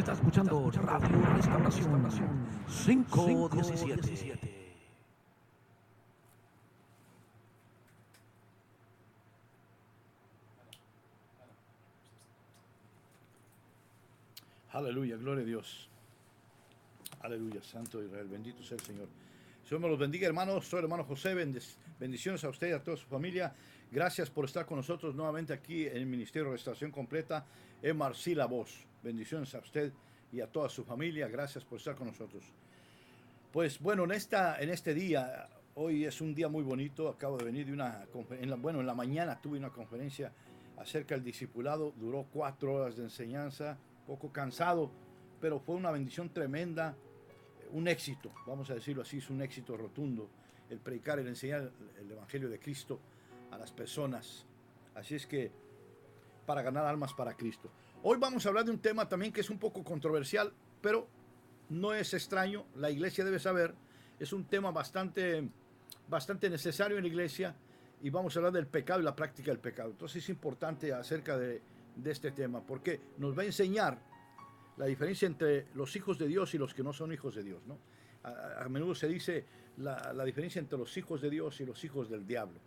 está escuchando Radio Restauración 517. Aleluya, gloria a Dios. Aleluya, Santo Israel, bendito sea el Señor. Señor me los bendiga, hermanos. Soy el hermano José. Bendiciones a usted y a toda su familia. Gracias por estar con nosotros nuevamente aquí en el Ministerio de Restauración Completa en Marcí La Voz. Bendiciones a usted y a toda su familia. Gracias por estar con nosotros. Pues bueno, en este día, hoy es un día muy bonito. Acabo de venir de en la mañana tuve una conferencia acerca del discipulado. Duró 4 horas de enseñanza, poco cansado, pero fue una bendición tremenda. Un éxito, vamos a decirlo así, es un éxito rotundo el predicar, el enseñar el Evangelio de Cristo a las personas. Así es que para ganar almas para Cristo. Hoy vamos a hablar de un tema también que es un poco controversial, pero no es extraño, la iglesia debe saber, es un tema bastante necesario en la iglesia, y vamos a hablar del pecado y la práctica del pecado. Entonces es importante acerca de este tema, porque nos va a enseñar la diferencia entre los hijos de Dios y los que no son hijos de Dios, ¿no? A menudo se dice la diferencia entre los hijos de Dios y los hijos del diablo.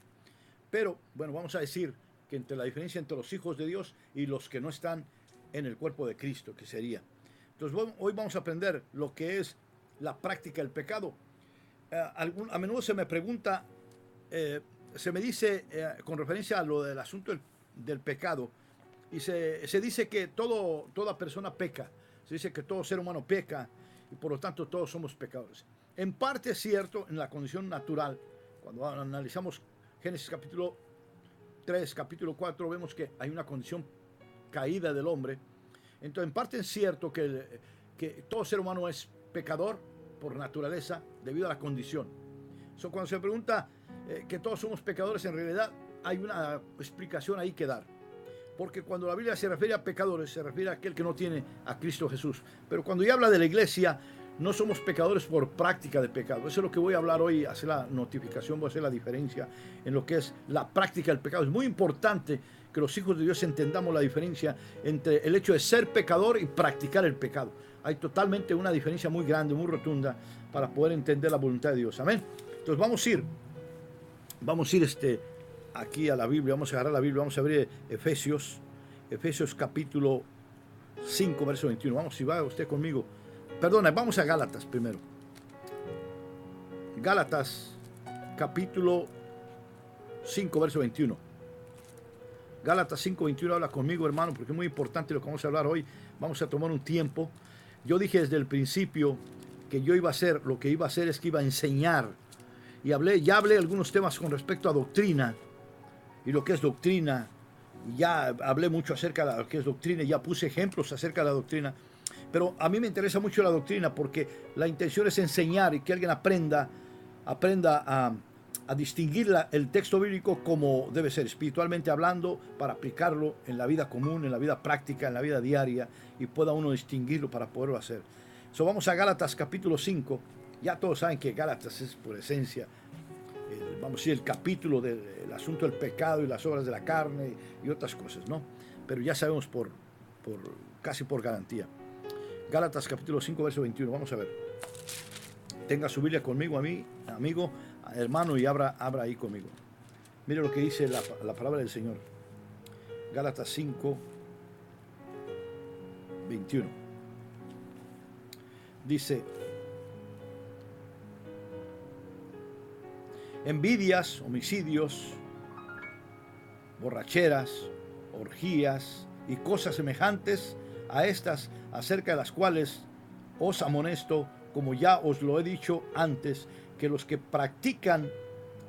Pero, bueno, vamos a decir que entre la diferencia entre los hijos de Dios y los que no están en el cuerpo de Cristo, que sería. Entonces, hoy vamos a aprender lo que es la práctica del pecado. A menudo se me pregunta, se me dice, con referencia a lo del asunto del pecado, y se dice que toda persona peca. Se dice que todo ser humano peca y por lo tanto todos somos pecadores. En parte es cierto en la condición natural. Cuando analizamos Génesis capítulo 3, capítulo 4, vemos que hay una condición caída del hombre. Entonces en parte es cierto que todo ser humano es pecador por naturaleza debido a la condición. Cuando se pregunta que todos somos pecadores, en realidad hay una explicación ahí que dar. Porque cuando la Biblia se refiere a pecadores, se refiere a aquel que no tiene a Cristo Jesús. Pero cuando ya habla de la iglesia, no somos pecadores por práctica de pecado. Eso es lo que voy a hablar hoy, hacer la notificación, voy a hacer la diferencia en lo que es la práctica del pecado. Es muy importante que los hijos de Dios entendamos la diferencia entre el hecho de ser pecador y practicar el pecado. Hay totalmente una diferencia muy grande, muy rotunda, para poder entender la voluntad de Dios. Amén. Entonces vamos a ir aquí a la Biblia, vamos a agarrar la Biblia, vamos a abrir Efesios capítulo 5, verso 21. Vamos, si va usted conmigo. Perdona, vamos a Gálatas primero. Gálatas capítulo 5, verso 21. Gálatas 5, 21, habla conmigo, hermano, porque es muy importante lo que vamos a hablar hoy. Vamos a tomar un tiempo. Yo dije desde el principio que yo iba a hacer, lo que iba a hacer es que iba a enseñar. Y ya hablé algunos temas con respecto a doctrina. Y lo que es doctrina, ya hablé mucho acerca de lo que es doctrina, ya puse ejemplos acerca de la doctrina, pero a mí me interesa mucho la doctrina porque la intención es enseñar y que alguien aprenda a distinguir el texto bíblico como debe ser, espiritualmente hablando, para aplicarlo en la vida común, en la vida práctica, en la vida diaria, y pueda uno distinguirlo para poderlo hacer. Vamos a Gálatas capítulo 5, ya todos saben que Gálatas es por esencia, vamos a decir, el capítulo del asunto del pecado y las obras de la carne y otras cosas, ¿no? Pero ya sabemos casi por garantía. Gálatas capítulo 5, verso 21, vamos a ver. Tenga su Biblia conmigo, amigo, hermano, y abra ahí conmigo. Mire lo que dice la palabra del Señor. Gálatas 5, 21. Dice: envidias, homicidios, borracheras, orgías y cosas semejantes a estas, acerca de las cuales os amonesto, como ya os lo he dicho antes, que los que practican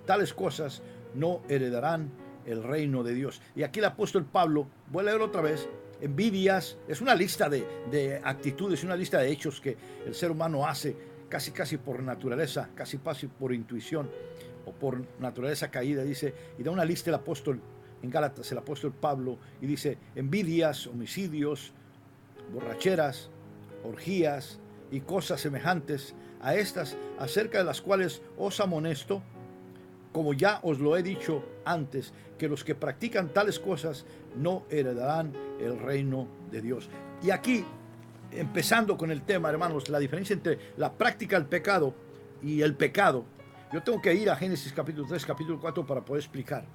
tales cosas no heredarán el reino de Dios. Y aquí el apóstol Pablo, voy a leer otra vez, envidias, es una lista de actitudes, una lista de hechos que el ser humano hace casi por naturaleza, casi por intuición, o por naturaleza caída, dice, y da una lista el apóstol en Gálatas, el apóstol Pablo, y dice: envidias, homicidios, borracheras, orgías y cosas semejantes a estas, acerca de las cuales os amonesto, como ya os lo he dicho antes, que los que practican tales cosas no heredarán el reino de Dios. Y aquí empezando con el tema, hermanos, la diferencia entre la práctica del pecado y el pecado. Yo tengo que ir a Génesis capítulo 3, capítulo 4 para poder explicar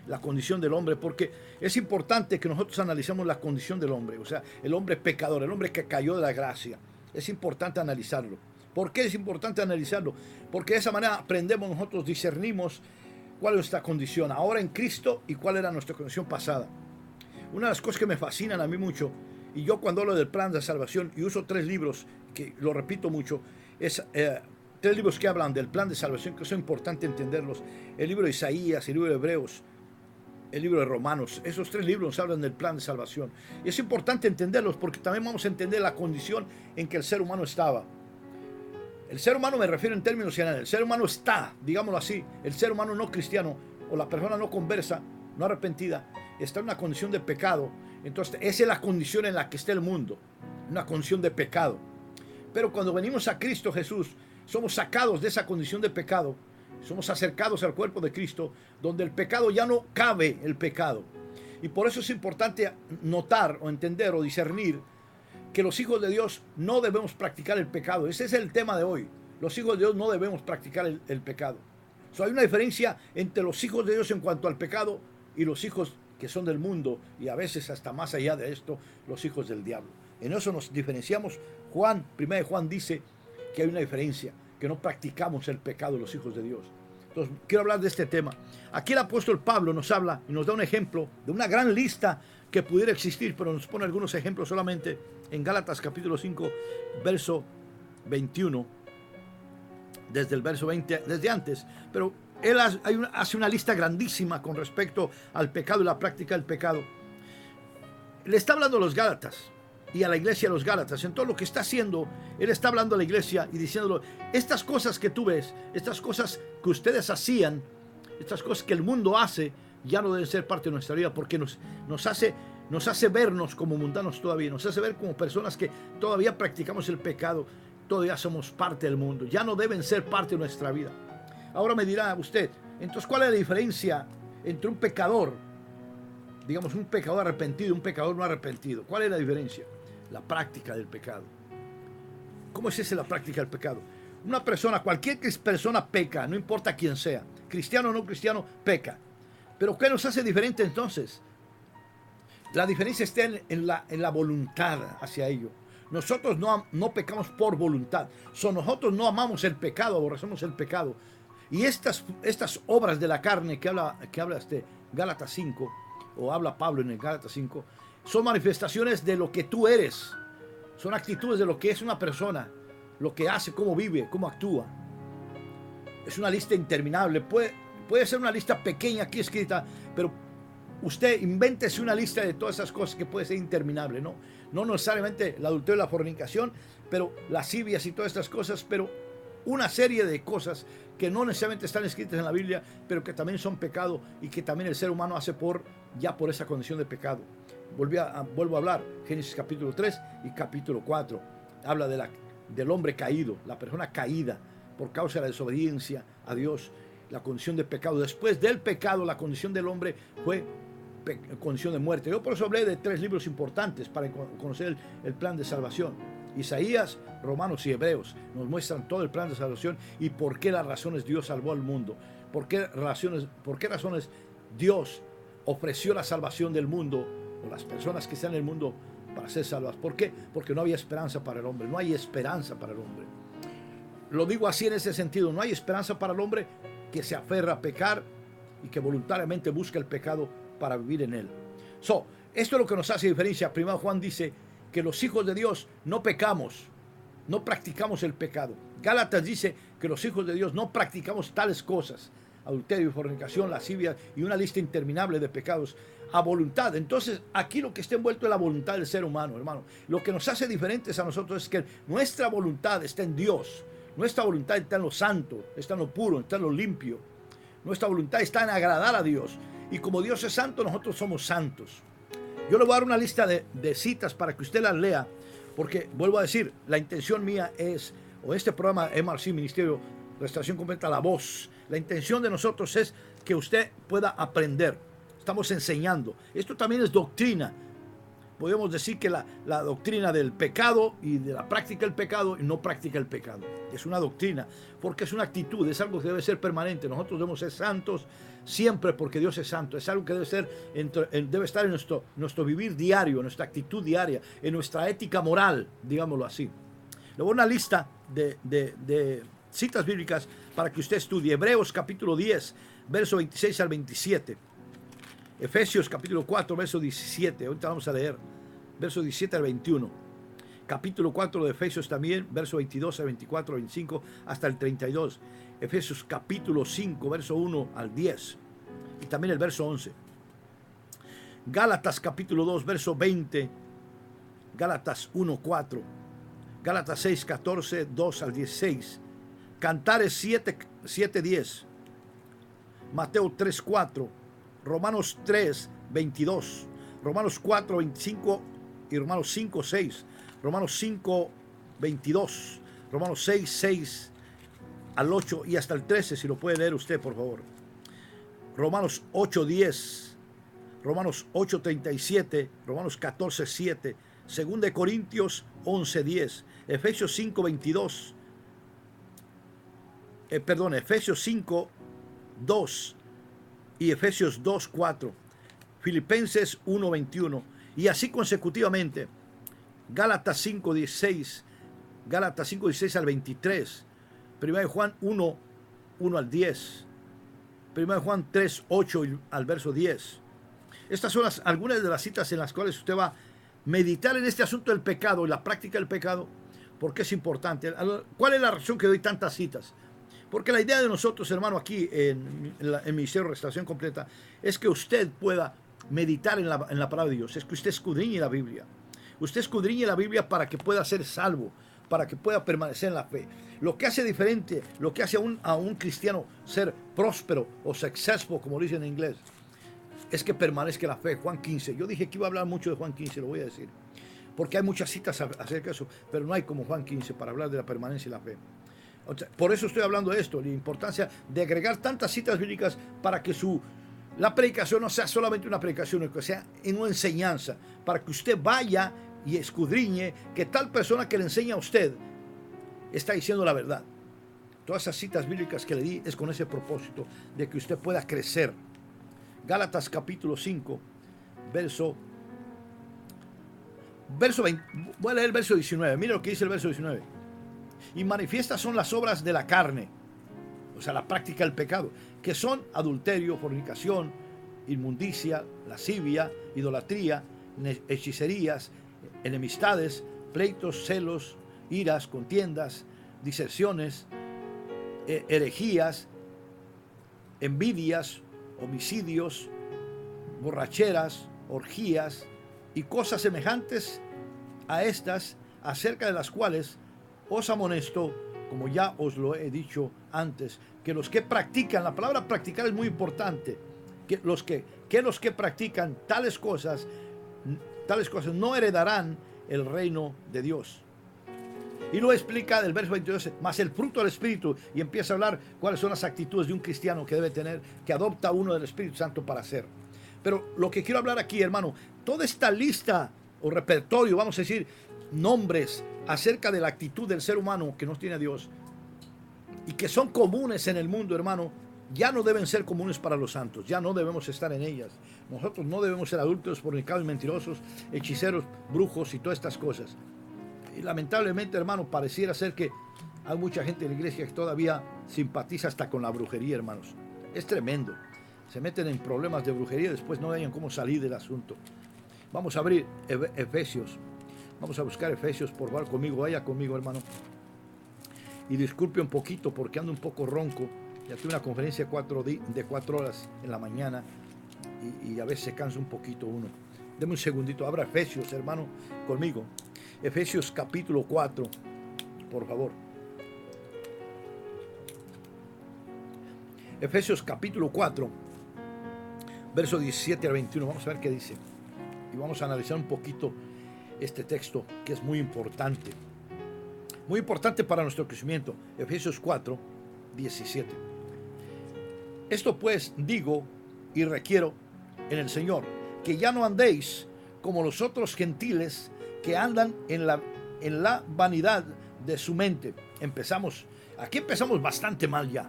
la condición del hombre, porque es importante que nosotros analicemos la condición del hombre, o sea, el hombre pecador, el hombre que cayó de la gracia. Es importante analizarlo. ¿Por qué es importante analizarlo? Porque de esa manera aprendemos nosotros, discernimos cuál es nuestra condición ahora en Cristo y cuál era nuestra condición pasada. Una de las cosas que me fascinan a mí mucho, y yo cuando hablo del plan de salvación y uso 3 libros, que lo repito mucho, es 3 libros que hablan del plan de salvación, que son importantes entenderlos. El libro de Isaías, el libro de Hebreos, el libro de Romanos. Esos 3 libros nos hablan del plan de salvación. Y es importante entenderlos porque también vamos a entender la condición en que el ser humano estaba. El ser humano, me refiero en términos generales, el ser humano está, digámoslo así, el ser humano no cristiano o la persona no conversa, no arrepentida, está en una condición de pecado. Entonces esa es la condición en la que está el mundo, una condición de pecado. Pero cuando venimos a Cristo Jesús, somos sacados de esa condición de pecado, somos acercados al cuerpo de Cristo, donde el pecado ya no cabe el pecado. Y por eso es importante notar o entender o discernir que los hijos de Dios no debemos practicar el pecado. Ese es el tema de hoy. Los hijos de Dios no debemos practicar el pecado. Hay una diferencia entre los hijos de Dios en cuanto al pecado y los hijos que son del mundo, y a veces hasta más allá de esto, los hijos del diablo. En eso nos diferenciamos. Primera de Juan dice que hay una diferencia, que no practicamos el pecado de los hijos de Dios. Entonces, quiero hablar de este tema. Aquí el apóstol Pablo nos habla y nos da un ejemplo de una gran lista que pudiera existir, pero nos pone algunos ejemplos solamente en Gálatas capítulo 5, verso 21, desde el verso 20, desde antes, pero él hace una lista grandísima con respecto al pecado y la práctica del pecado. Le está hablando a los Gálatas y a la iglesia de los Gálatas. En todo lo que está haciendo, él está hablando a la iglesia y diciéndolo: estas cosas que tú ves, estas cosas que ustedes hacían, estas cosas que el mundo hace, ya no deben ser parte de nuestra vida, porque nos hace vernos como mundanos todavía, nos hace ver como personas que todavía practicamos el pecado, todavía somos parte del mundo, ya no deben ser parte de nuestra vida. Ahora me dirá usted, entonces, ¿cuál es la diferencia entre un pecador, digamos, un pecador arrepentido y un pecador no arrepentido? ¿Cuál es la diferencia? La práctica del pecado. ¿Cómo es esa la práctica del pecado? Una persona, cualquier persona peca, no importa quién sea, cristiano o no cristiano, peca. ¿Pero qué nos hace diferente entonces? La diferencia está en la voluntad hacia ello. Nosotros no pecamos por voluntad. Nosotros no amamos el pecado, aborrecemos el pecado. Y estas obras de la carne que habla Gálatas 5, o habla Pablo en el Gálatas 5, son manifestaciones de lo que tú eres. Son actitudes de lo que es una persona, lo que hace, cómo vive, cómo actúa. Es una lista interminable. Puede ser una lista pequeña aquí escrita, pero usted invéntese una lista de todas esas cosas que puede ser interminable, ¿no? No necesariamente el adulterio y la fornicación, pero lascivias y todas estas cosas, pero una serie de cosas que no necesariamente están escritas en la Biblia, pero que también son pecado y que también el ser humano hace por esa condición de pecado. Vuelvo a hablar, Génesis capítulo 3 y capítulo 4, habla del hombre caído, la persona caída por causa de la desobediencia a Dios, la condición de pecado. Después del pecado, la condición del hombre fue condición de muerte. Yo por eso hablé de 3 libros importantes para conocer el plan de salvación. Isaías, Romanos y Hebreos nos muestran todo el plan de salvación y por qué las razones Dios salvó al mundo. Por qué razones Dios ofreció la salvación del mundo o las personas que están en el mundo para ser salvas. ¿Por qué? Porque no había esperanza para el hombre. No hay esperanza para el hombre. Lo digo así en ese sentido. No hay esperanza para el hombre que se aferra a pecar y que voluntariamente busca el pecado para vivir en él. Esto es lo que nos hace diferencia. Primero Juan dice que los hijos de Dios no pecamos, no practicamos el pecado. Gálatas dice que los hijos de Dios no practicamos tales cosas: adulterio, fornicación, lascivia y una lista interminable de pecados a voluntad. Entonces aquí lo que está envuelto es la voluntad del ser humano, hermano. Lo que nos hace diferentes a nosotros es que nuestra voluntad está en Dios. Nuestra voluntad está en lo santo, está en lo puro, está en lo limpio. Nuestra voluntad está en agradar a Dios. Y como Dios es santo, nosotros somos santos. Yo le voy a dar una lista de citas para que usted las lea, porque vuelvo a decir, la intención mía este programa MRC, Ministerio Restauración Completa, La Voz, la intención de nosotros es que usted pueda aprender. Estamos enseñando. Esto también es doctrina. podemos decir que la doctrina del pecado y de la práctica del pecado y no práctica el pecado. Es una doctrina, porque es una actitud, es algo que debe ser permanente. Nosotros debemos ser santos siempre porque Dios es santo. Es algo que debe estar en nuestro vivir diario, en nuestra actitud diaria, en nuestra ética moral, digámoslo así. Luego una lista de citas bíblicas para que usted estudie. Hebreos capítulo 10, verso 26 al 27. Efesios capítulo 4, verso 17. Ahorita vamos a leer. Verso 17 al 21. Capítulo 4 de Efesios también, verso 22 al 24, 25 hasta el 32. Efesios capítulo 5, verso 1 al 10. Y también el verso 11. Gálatas capítulo 2, verso 20. Gálatas 1, 4. Gálatas 6, 14, 2 al 16. Cantares 7, 10. Mateo 3, 4. Romanos 3, 22. Romanos 4, 25 y Romanos 5, 6. Romanos 5, 22. Romanos 6, 6 al 8 y hasta el 13, si lo puede leer usted, por favor. Romanos 8, 10. Romanos 8, 37. Romanos 14, 7. Según de Corintios 11, 10. Efesios 5, 22. Efesios 5, 2 y Efesios 2, 4. Filipenses 1, 21. Y así consecutivamente. Gálatas 5, 16. Gálatas 5, 16 al 23. 1 Juan 1, 1 al 10. 1 Juan 3, 8 al verso 10. Estas son algunas de las citas en las cuales usted va a meditar en este asunto del pecado y la práctica del pecado, porque es importante. ¿Cuál es la razón que doy tantas citas? Porque la idea de nosotros, hermano, aquí en el Ministerio de Restauración Completa, es que usted pueda meditar en la palabra de Dios, es que usted escudriñe la Biblia. Usted escudriñe la Biblia para que pueda ser salvo, para que pueda permanecer en la fe. Lo que hace diferente, lo que hace a un cristiano ser próspero o successful, como dicen en inglés, es que permanezca en la fe. Juan 15. Yo dije que iba a hablar mucho de Juan 15, lo voy a decir. Porque hay muchas citas acerca de eso, pero no hay como Juan 15 para hablar de la permanencia y la fe. Por eso estoy hablando de esto, la importancia de agregar tantas citas bíblicas para que la predicación no sea solamente una predicación, que sea en una enseñanza, para que usted vaya y escudriñe que tal persona que le enseña a usted está diciendo la verdad. Todas esas citas bíblicas que le di es con ese propósito de que usted pueda crecer. Gálatas capítulo 5, verso 20. Voy a leer el verso 19. Mira lo que dice el verso 19. Y manifiestas son las obras de la carne, o sea, la práctica del pecado, que son adulterio, fornicación, inmundicia, lascivia, idolatría, hechicerías, enemistades, pleitos, celos, iras, contiendas, disensiones, herejías, envidias, homicidios, borracheras, orgías y cosas semejantes a estas, acerca de las cuales os amonesto, como ya os lo he dicho antes, que los que practican, la palabra practicar es muy importante, que los que practican tales cosas no heredarán el reino de Dios. Y lo explica del verso 22, más el fruto del Espíritu, y empieza a hablar cuáles son las actitudes de un cristiano que debe tener, que adopta uno del Espíritu Santo para hacer. Pero lo que quiero hablar aquí, hermano, toda esta lista o repertorio, vamos a decir, nombres acerca de la actitud del ser humano que no tiene a Dios y que son comunes en el mundo, hermano, ya no deben ser comunes para los santos, ya no debemos estar en ellas. Nosotros no debemos ser adúlteros, fornicarios, mentirosos, hechiceros, brujos y todas estas cosas. Y lamentablemente, hermano, pareciera ser que hay mucha gente en la iglesia que todavía simpatiza hasta con la brujería, hermanos. Es tremendo. Se meten en problemas de brujería y después no hayan cómo salir del asunto. Vamos a abrir Efesios. Vamos a buscar Efesios, por favor, conmigo. Vaya conmigo, hermano. Y disculpe un poquito porque ando un poco ronco. Ya tuve una conferencia de 4 horas en la mañana y a veces se cansa un poquito uno. Deme un segundito. Abra Efesios, hermano, conmigo. Efesios capítulo 4, por favor. Efesios capítulo 4, verso 17 al 21. Vamos a ver qué dice. Y vamos a analizar un poquito este texto que es muy importante. Muy importante para nuestro crecimiento. Efesios 4, 17. Esto pues digo y requiero en el Señor, que ya no andéis como los otros gentiles que andan en la vanidad de su mente. Aquí empezamos bastante mal ya.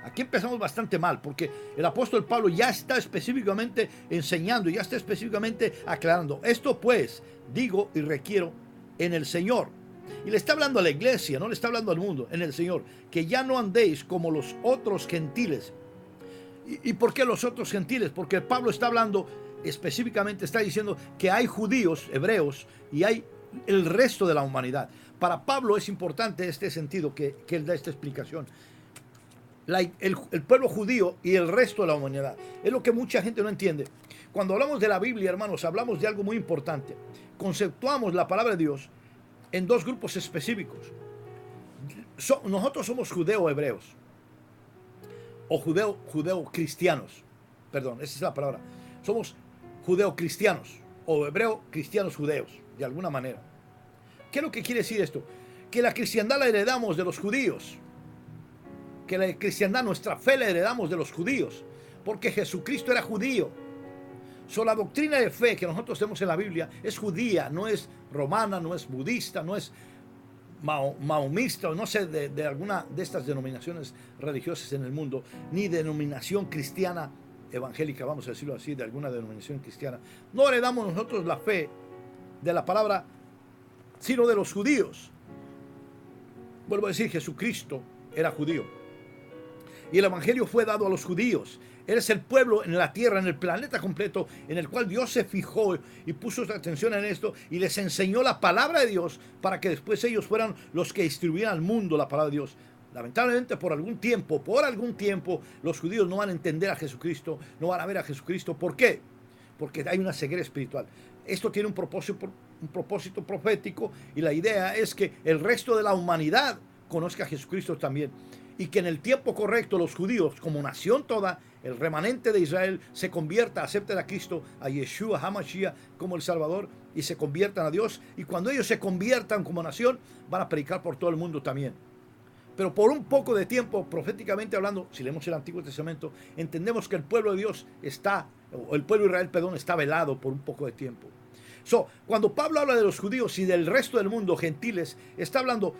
Aquí empezamos bastante mal, porque el apóstol Pablo ya está específicamente enseñando, ya está específicamente aclarando. Esto pues digo y requiero en el Señor. Y le está hablando a la iglesia, no le está hablando al mundo, en el Señor, que ya no andéis como los otros gentiles. ¿Y por qué los otros gentiles? Porque Pablo está hablando específicamente, está diciendo que hay judíos, hebreos, y hay el resto de la humanidad. Para Pablo es importante este sentido que él da esta explicación. El pueblo judío y el resto de la humanidad. Es lo que mucha gente no entiende. Cuando hablamos de la Biblia, hermanos, hablamos de algo muy importante. Conceptuamos la palabra de Dios en dos grupos específicos. Nosotros somos judeo-hebreos. O judeo-cristianos. Perdón, esa es la palabra. Somos judeo-cristianos. O hebreo-cristianos judeos, de alguna manera. ¿Qué es lo que quiere decir esto? Que la cristiandad la heredamos de los judíos. Que la cristiandad, nuestra fe la heredamos de los judíos, porque Jesucristo era judío. La doctrina de fe que nosotros tenemos en la Biblia es judía, no es romana, no es budista, no es mahomista, o no sé, de alguna de estas denominaciones religiosas en el mundo, ni denominación cristiana evangélica, vamos a decirlo así, de alguna denominación cristiana. No heredamos nosotros la fe de la palabra, sino de los judíos. Vuelvo a decir, Jesucristo era judío. Y el evangelio fue dado a los judíos. Eres el pueblo en la tierra, en el planeta completo, en el cual Dios se fijó y puso su atención en esto y les enseñó la palabra de Dios para que después ellos fueran los que distribuyeran al mundo la palabra de Dios. Lamentablemente por algún tiempo, los judíos no van a entender a Jesucristo, no van a ver a Jesucristo. ¿Por qué? Porque hay una ceguera espiritual. Esto tiene un propósito profético, y la idea es que el resto de la humanidad conozca a Jesucristo también. Y que en el tiempo correcto los judíos, como nación toda, el remanente de Israel, se convierta, acepten a Cristo, a Yeshua HaMashiach como el Salvador, y se conviertan a Dios. Y cuando ellos se conviertan como nación, van a predicar por todo el mundo también. Pero por un poco de tiempo, proféticamente hablando, si leemos el Antiguo Testamento, entendemos que el pueblo de Dios el pueblo de Israel, está velado por un poco de tiempo. Cuando Pablo habla de los judíos y del resto del mundo, gentiles, está hablando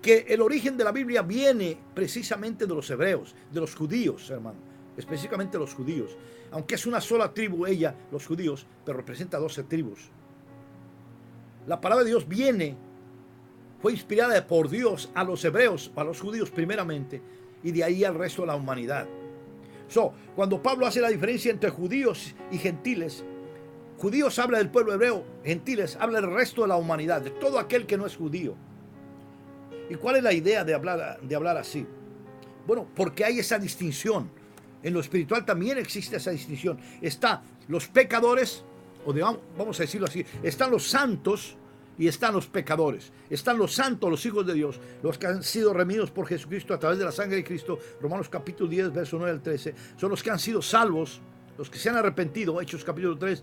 que el origen de la Biblia viene precisamente de los hebreos, de los judíos, hermano, específicamente los judíos. Aunque es una sola tribu los judíos, pero representa 12 tribus. La palabra de Dios fue inspirada por Dios a los hebreos, a los judíos primeramente, y de ahí al resto de la humanidad. Cuando Pablo hace la diferencia entre judíos y gentiles, judíos habla del pueblo hebreo, gentiles habla del resto de la humanidad, de todo aquel que no es judío. ¿Y cuál es la idea de hablar así? Bueno, porque hay esa distinción. En lo espiritual también existe esa distinción. Están los pecadores, vamos a decirlo así, están los santos y están los pecadores. Están los santos, los hijos de Dios, los que han sido redimidos por Jesucristo a través de la sangre de Cristo. Romanos capítulo 10, verso 9 al 13. Son los que han sido salvos, los que se han arrepentido. Hechos capítulo 3,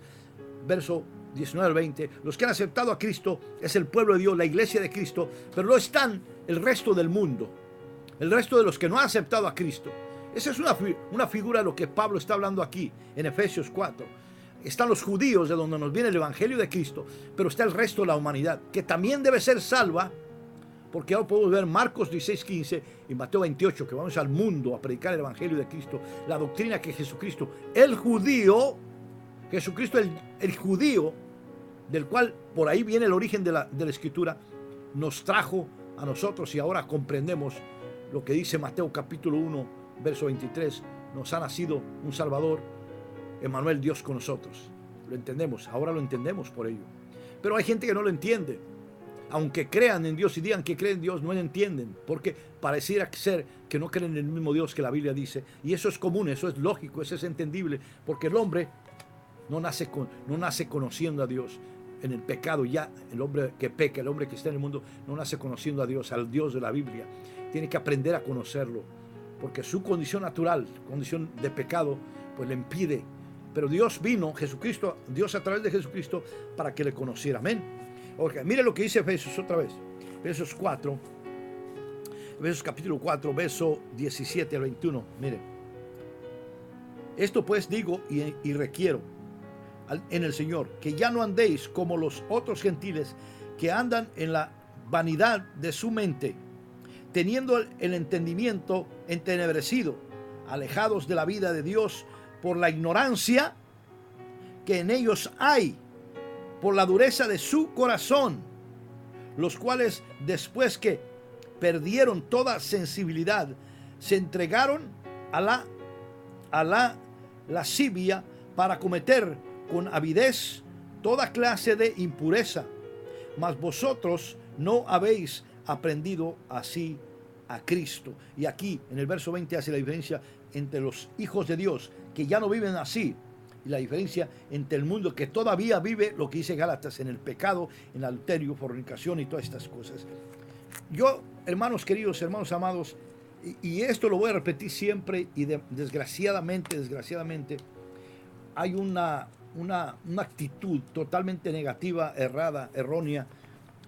verso 19 al 20. Los que han aceptado a Cristo es el pueblo de Dios, la iglesia de Cristo. Pero no están el resto del mundo, el resto de los que no han aceptado a Cristo. Esa es una figura de lo que Pablo está hablando aquí en Efesios 4. Están los judíos, de donde nos viene el evangelio de Cristo, pero está el resto de la humanidad, que también debe ser salva, porque ahora podemos ver Marcos 16:15 y Mateo 28, que vamos al mundo a predicar el evangelio de Cristo, la doctrina que Jesucristo, el judío, del cual por ahí viene el origen de la escritura, nos trajo a nosotros, y ahora comprendemos lo que dice Mateo capítulo 1, verso 23, nos ha nacido un Salvador, Emmanuel, Dios con nosotros. Lo entendemos, ahora lo entendemos por ello. Pero hay gente que no lo entiende. Aunque crean en Dios y digan que creen en Dios, no lo entienden, porque pareciera ser que no creen en el mismo Dios que la Biblia dice. Y eso es común, eso es lógico, eso es entendible, porque el hombre no nace conociendo a Dios. En el pecado, ya el hombre que peca, el hombre que está en el mundo, no nace conociendo a Dios, al Dios de la Biblia. Tiene que aprender a conocerlo, porque su condición natural, condición de pecado, pues le impide. Pero Dios vino, Jesucristo, Dios a través de Jesucristo, para que le conociera. Amén. Okay, mire lo que dice Efesios otra vez. Efesios capítulo 4, verso 17 al 21. Mire. Esto pues digo y requiero, en el Señor, que ya no andéis como los otros gentiles que andan en la vanidad de su mente, teniendo el entendimiento entenebrecido, alejados de la vida de Dios por la ignorancia que en ellos hay, por la dureza de su corazón, los cuales después que perdieron toda sensibilidad, se entregaron a la lascivia para cometer con avidez toda clase de impureza. Mas vosotros no habéis aprendido así a Cristo. Y aquí en el verso 20 hace la diferencia entre los hijos de Dios que ya no viven así, y la diferencia entre el mundo que todavía vive lo que dice Gálatas, en el pecado, en adulterio, fornicación y todas estas cosas. Yo, hermanos queridos, hermanos amados, y esto lo voy a repetir siempre, y desgraciadamente hay una actitud totalmente negativa, errada, errónea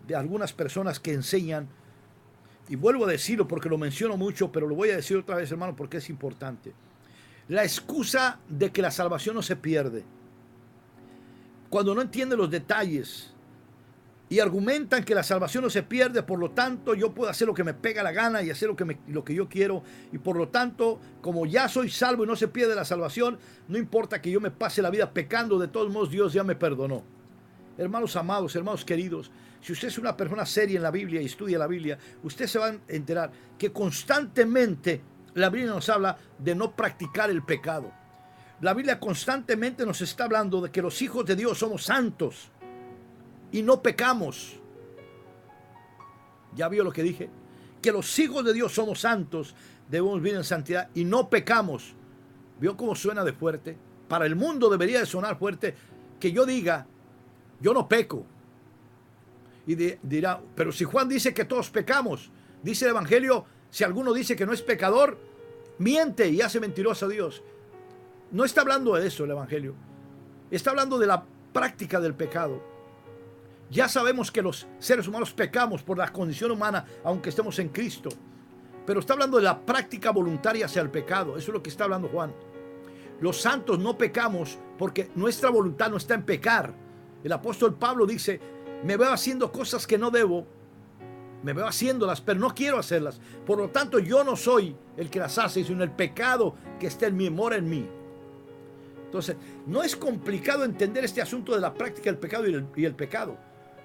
de algunas personas que enseñan, y vuelvo a decirlo porque lo menciono mucho, pero lo voy a decir otra vez, hermano, porque es importante. La excusa de que la salvación no se pierde, cuando no entienden los detalles y argumentan que la salvación no se pierde, por lo tanto yo puedo hacer lo que me pega la gana y hacer lo que yo quiero, y por lo tanto, como ya soy salvo y no se pierde la salvación, no importa que yo me pase la vida pecando, de todos modos Dios ya me perdonó. Hermanos amados, hermanos queridos, si usted es una persona seria en la Biblia y estudia la Biblia, usted se va a enterar que constantemente la Biblia nos habla de no practicar el pecado. La Biblia constantemente nos está hablando de que los hijos de Dios somos santos y no pecamos. ¿Ya vio lo que dije? Que los hijos de Dios somos santos, debemos vivir en santidad y no pecamos. ¿Vio cómo suena de fuerte? Para el mundo debería de sonar fuerte que yo diga, yo no peco. Y dirá, pero si Juan dice que todos pecamos, dice el Evangelio, si alguno dice que no es pecador, miente y hace mentiroso a Dios. No está hablando de eso el Evangelio. Está hablando de la práctica del pecado. Ya sabemos que los seres humanos pecamos por la condición humana, aunque estemos en Cristo. Pero está hablando de la práctica voluntaria hacia el pecado. Eso es lo que está hablando Juan. Los santos no pecamos porque nuestra voluntad no está en pecar. El apóstol Pablo dice, me veo haciendo cosas que no debo, me veo haciéndolas, pero no quiero hacerlas. Por lo tanto, yo no soy el que las hace, sino el pecado que está en mí, mora en mí. Entonces, no es complicado entender este asunto de la práctica del pecado y el pecado.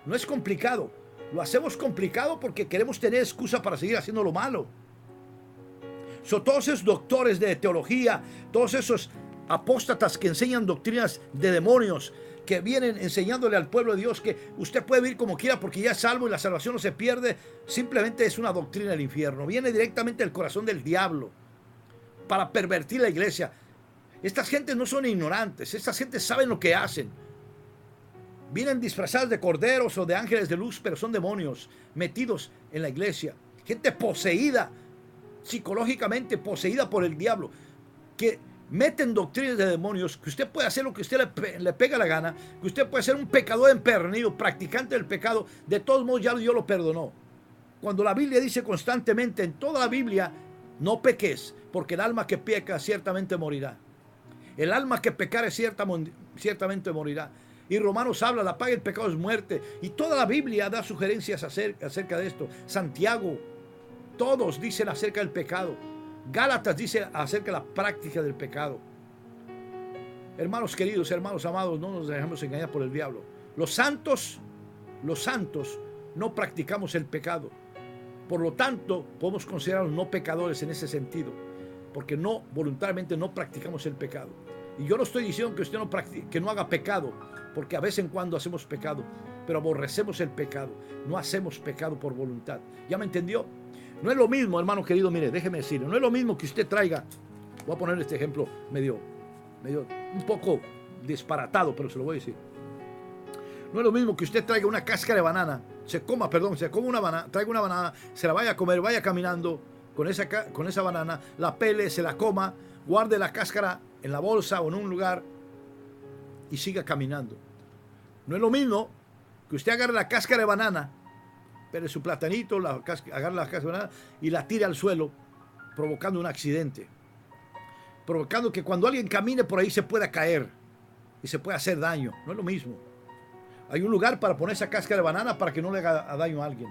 No es complicado. Lo hacemos complicado porque queremos tener excusa para seguir haciendo lo malo. Todos esos doctores de teología, todos esos apóstatas que enseñan doctrinas de demonios, que vienen enseñándole al pueblo de Dios que usted puede vivir como quiera porque ya es salvo y la salvación no se pierde, simplemente es una doctrina del infierno. Viene directamente del corazón del diablo para pervertir la iglesia. Estas gentes no son ignorantes, estas gentes saben lo que hacen. Vienen disfrazadas de corderos o de ángeles de luz, pero son demonios metidos en la iglesia. Gente poseída, psicológicamente poseída por el diablo, que meten doctrinas de demonios, que usted puede hacer lo que usted le pega la gana, que usted puede ser un pecador empernido, practicante del pecado, de todos modos ya Dios lo perdonó. Cuando la Biblia dice constantemente en toda la Biblia, no peques, porque el alma que peca ciertamente morirá. El alma que pecare ciertamente morirá. Y Romanos habla, la paga del pecado es muerte. Y toda la Biblia da sugerencias acerca de esto. Santiago, todos dicen acerca del pecado. Gálatas dice acerca de la práctica del pecado. Hermanos queridos, hermanos amados, no nos dejemos engañar por el diablo. Los santos no practicamos el pecado. Por lo tanto, podemos considerarnos no pecadores en ese sentido, porque voluntariamente no practicamos el pecado. Y yo no estoy diciendo que usted que no haga pecado, porque a vez en cuando hacemos pecado, pero aborrecemos el pecado. No hacemos pecado por voluntad. ¿Ya me entendió? No es lo mismo, hermano querido, mire, déjeme decirle, no es lo mismo que usted traiga, voy a poner este ejemplo medio un poco disparatado, pero se lo voy a decir. No es lo mismo que usted traiga una cáscara de banana, se coma una banana, traiga una banana, se la vaya a comer, vaya caminando con esa banana, la pele, se la coma, guarde la cáscara en la bolsa o en un lugar y siga caminando. No es lo mismo que usted agarre la cáscara de banana, pele su platanito, agarre la cáscara de banana y la tire al suelo, provocando un accidente, provocando que cuando alguien camine por ahí se pueda caer y se puede hacer daño. No es lo mismo. Hay un lugar para poner esa cáscara de banana para que no le haga daño a alguien.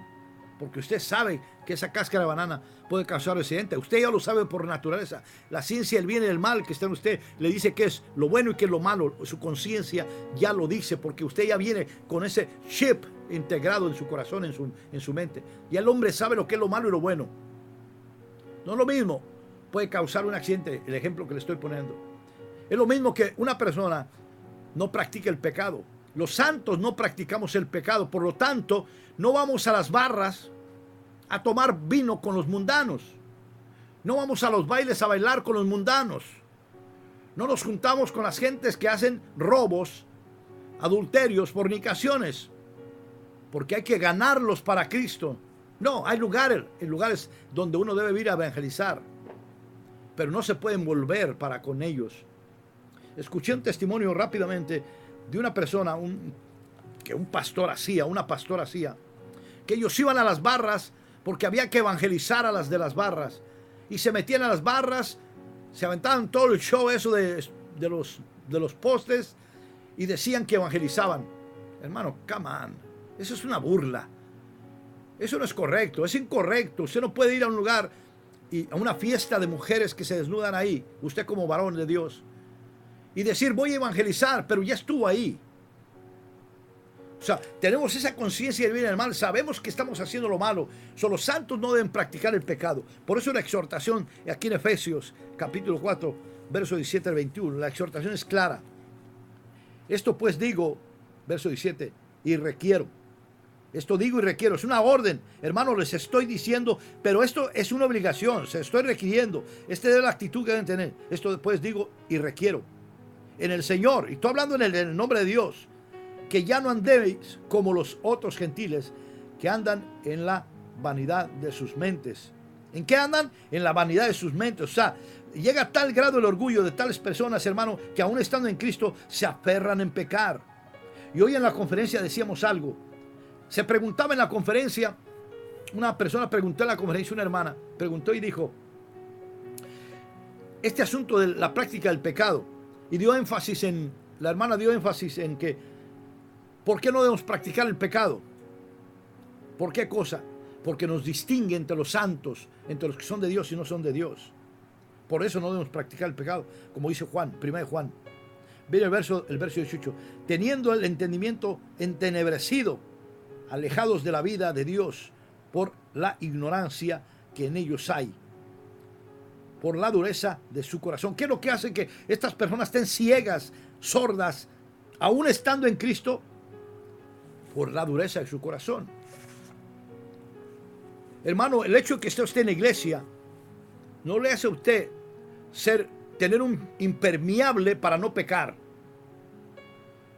Porque usted sabe que esa cáscara de banana puede causar accidente. Usted ya lo sabe por naturaleza. La ciencia del bien y del mal que está en usted le dice qué es lo bueno y qué es lo malo. Su conciencia ya lo dice porque usted ya viene con ese chip integrado en su corazón, en su mente. Y el hombre sabe lo que es lo malo y lo bueno. No es lo mismo. Puede causar un accidente, el ejemplo que le estoy poniendo. Es lo mismo que una persona no practica el pecado. Los santos no practicamos el pecado, por lo tanto, no vamos a las barras a tomar vino con los mundanos. No vamos a los bailes a bailar con los mundanos. No nos juntamos con las gentes que hacen robos, adulterios, fornicaciones, porque hay que ganarlos para Cristo. No, hay lugares donde uno debe ir a evangelizar, pero no se puede envolver para con ellos. Escuché un testimonio rápidamente de una persona, que una pastora hacía, que ellos iban a las barras porque había que evangelizar a las de las barras, y se metían a las barras, se aventaban todo el show eso de los postes, y decían que evangelizaban. Hermano, come on, eso es una burla, eso no es correcto, es incorrecto. Usted no puede ir a un lugar y a una fiesta de mujeres que se desnudan ahí, usted como varón de Dios, y decir voy a evangelizar, pero ya estuvo ahí. O sea, tenemos esa conciencia del bien y del mal, sabemos que estamos haciendo lo malo. Los santos no deben practicar el pecado. Por eso la exhortación aquí en Efesios capítulo 4, verso 17 al 21, la exhortación es clara. Esto pues digo, verso 17, y requiero. Esto digo y requiero, es una orden, hermano, les estoy diciendo, pero esto es una obligación, se estoy requiriendo. Esta es la actitud que deben tener. Esto después digo y requiero. En el Señor, y estoy hablando en el nombre de Dios, que ya no andéis como los otros gentiles que andan en la vanidad de sus mentes. ¿En qué andan? En la vanidad de sus mentes. O sea, llega a tal grado el orgullo de tales personas, hermano, que aún estando en Cristo se aferran en pecar. Y hoy en la conferencia decíamos algo. Se preguntaba en la conferencia, una persona preguntó en la conferencia, una hermana preguntó y dijo, este asunto de la práctica del pecado, y la hermana dio énfasis en que ¿por qué no debemos practicar el pecado? ¿Por qué cosa? Porque nos distingue entre los santos, entre los que son de Dios y no son de Dios. Por eso no debemos practicar el pecado, como dice Juan, 1 Juan. Mira el verso 18. Teniendo el entendimiento entenebrecido, alejados de la vida de Dios por la ignorancia que en ellos hay, por la dureza de su corazón. ¿Qué es lo que hace que estas personas estén ciegas, sordas, aún estando en Cristo? Por la dureza de su corazón. Hermano, el hecho de que usted esté en la iglesia no le hace a usted tener un impermeable para no pecar.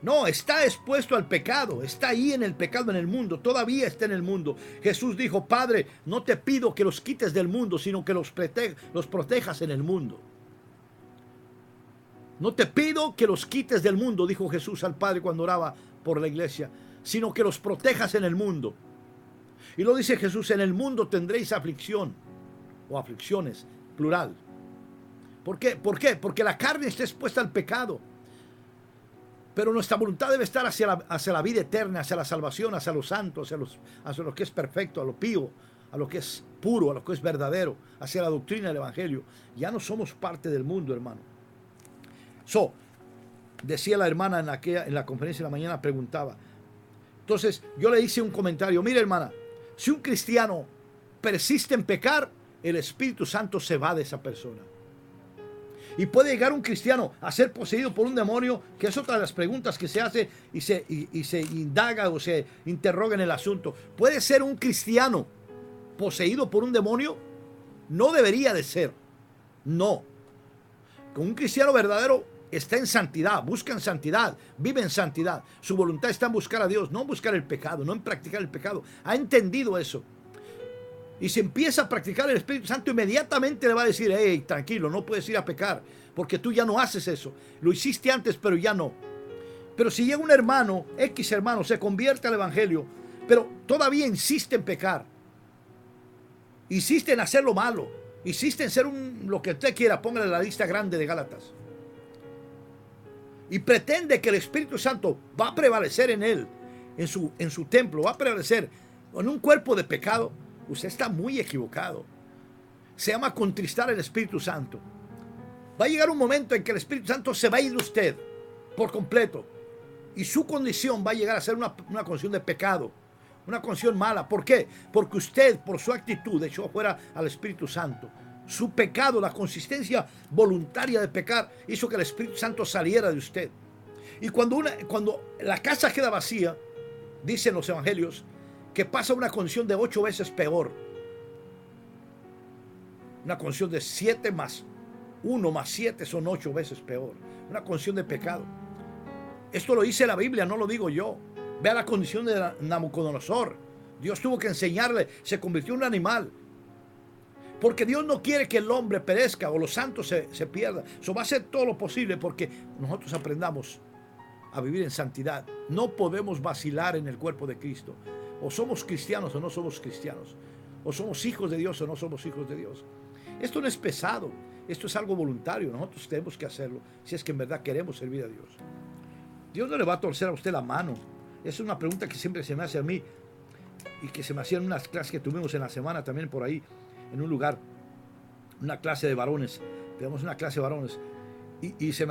No, está expuesto al pecado, está ahí en el pecado en el mundo, todavía está en el mundo. Jesús dijo, Padre, no te pido que los quites del mundo, sino que los protejas en el mundo. No te pido que los quites del mundo, dijo Jesús al Padre cuando oraba por la iglesia, sino que los protejas en el mundo. Y lo dice Jesús, en el mundo tendréis aflicción, o aflicciones, plural. ¿Por qué? ¿Por qué? Porque la carne está expuesta al pecado. Pero nuestra voluntad debe estar hacia la vida eterna, hacia la salvación, hacia los santos, hacia lo que es perfecto, a lo pío, a lo que es puro, a lo que es verdadero, hacia la doctrina del Evangelio. Ya no somos parte del mundo, hermano. Decía la hermana en la conferencia de la mañana, preguntaba. Entonces yo le hice un comentario. Mire, hermana, si un cristiano persiste en pecar, el Espíritu Santo se va de esa persona. Y puede llegar un cristiano a ser poseído por un demonio, que es otra de las preguntas que se hace y se indaga o se interroga en el asunto. ¿Puede ser un cristiano poseído por un demonio? No debería de ser. No. Un cristiano verdadero está en santidad, busca en santidad, vive en santidad. Su voluntad está en buscar a Dios, no en buscar el pecado, no en practicar el pecado. Ha entendido eso. Y si empieza a practicar el Espíritu Santo, inmediatamente le va a decir, hey, tranquilo, no puedes ir a pecar, porque tú ya no haces eso. Lo hiciste antes, pero ya no. Pero si llega un hermano, X hermano, se convierte al Evangelio, pero todavía insiste en pecar, insiste en hacer lo malo, insiste en ser lo que usted quiera, póngale la lista grande de Gálatas. y pretende que el Espíritu Santo va a prevalecer en él, en su templo, va a prevalecer en un cuerpo de pecado, usted está muy equivocado. Se llama contristar el Espíritu Santo. Va a llegar un momento en que el Espíritu Santo se va a ir de usted por completo y su condición va a llegar a ser una condición de pecado, una condición mala. ¿Por qué? Porque usted, por su actitud, echó fuera al Espíritu Santo. Su pecado, la consistencia voluntaria de pecar, hizo que el Espíritu Santo saliera de usted. Y cuando la casa queda vacía, dicen los evangelios, que pasa una condición de 8 veces peor. Una condición de 7 más 1 más 7 son 8 veces peor. Una condición de pecado. Esto lo dice la Biblia, no lo digo yo. Vea la condición de Nabucodonosor. Dios tuvo que enseñarle, se convirtió en un animal. Porque Dios no quiere que el hombre perezca o los santos se pierdan. Eso va a hacer todo lo posible porque nosotros aprendamos a vivir en santidad. No podemos vacilar en el cuerpo de Cristo. O somos cristianos o no somos cristianos. O somos hijos de Dios o no somos hijos de Dios. Esto no es pesado. Esto es algo voluntario. Nosotros tenemos que hacerlo si es que en verdad queremos servir a Dios. Dios no le va a torcer a usted la mano. Esa es una pregunta que siempre se me hace a mí y que se me hacía en unas clases que tuvimos en la semana también por ahí, en un lugar, una clase de varones. Tenemos una clase de varones y se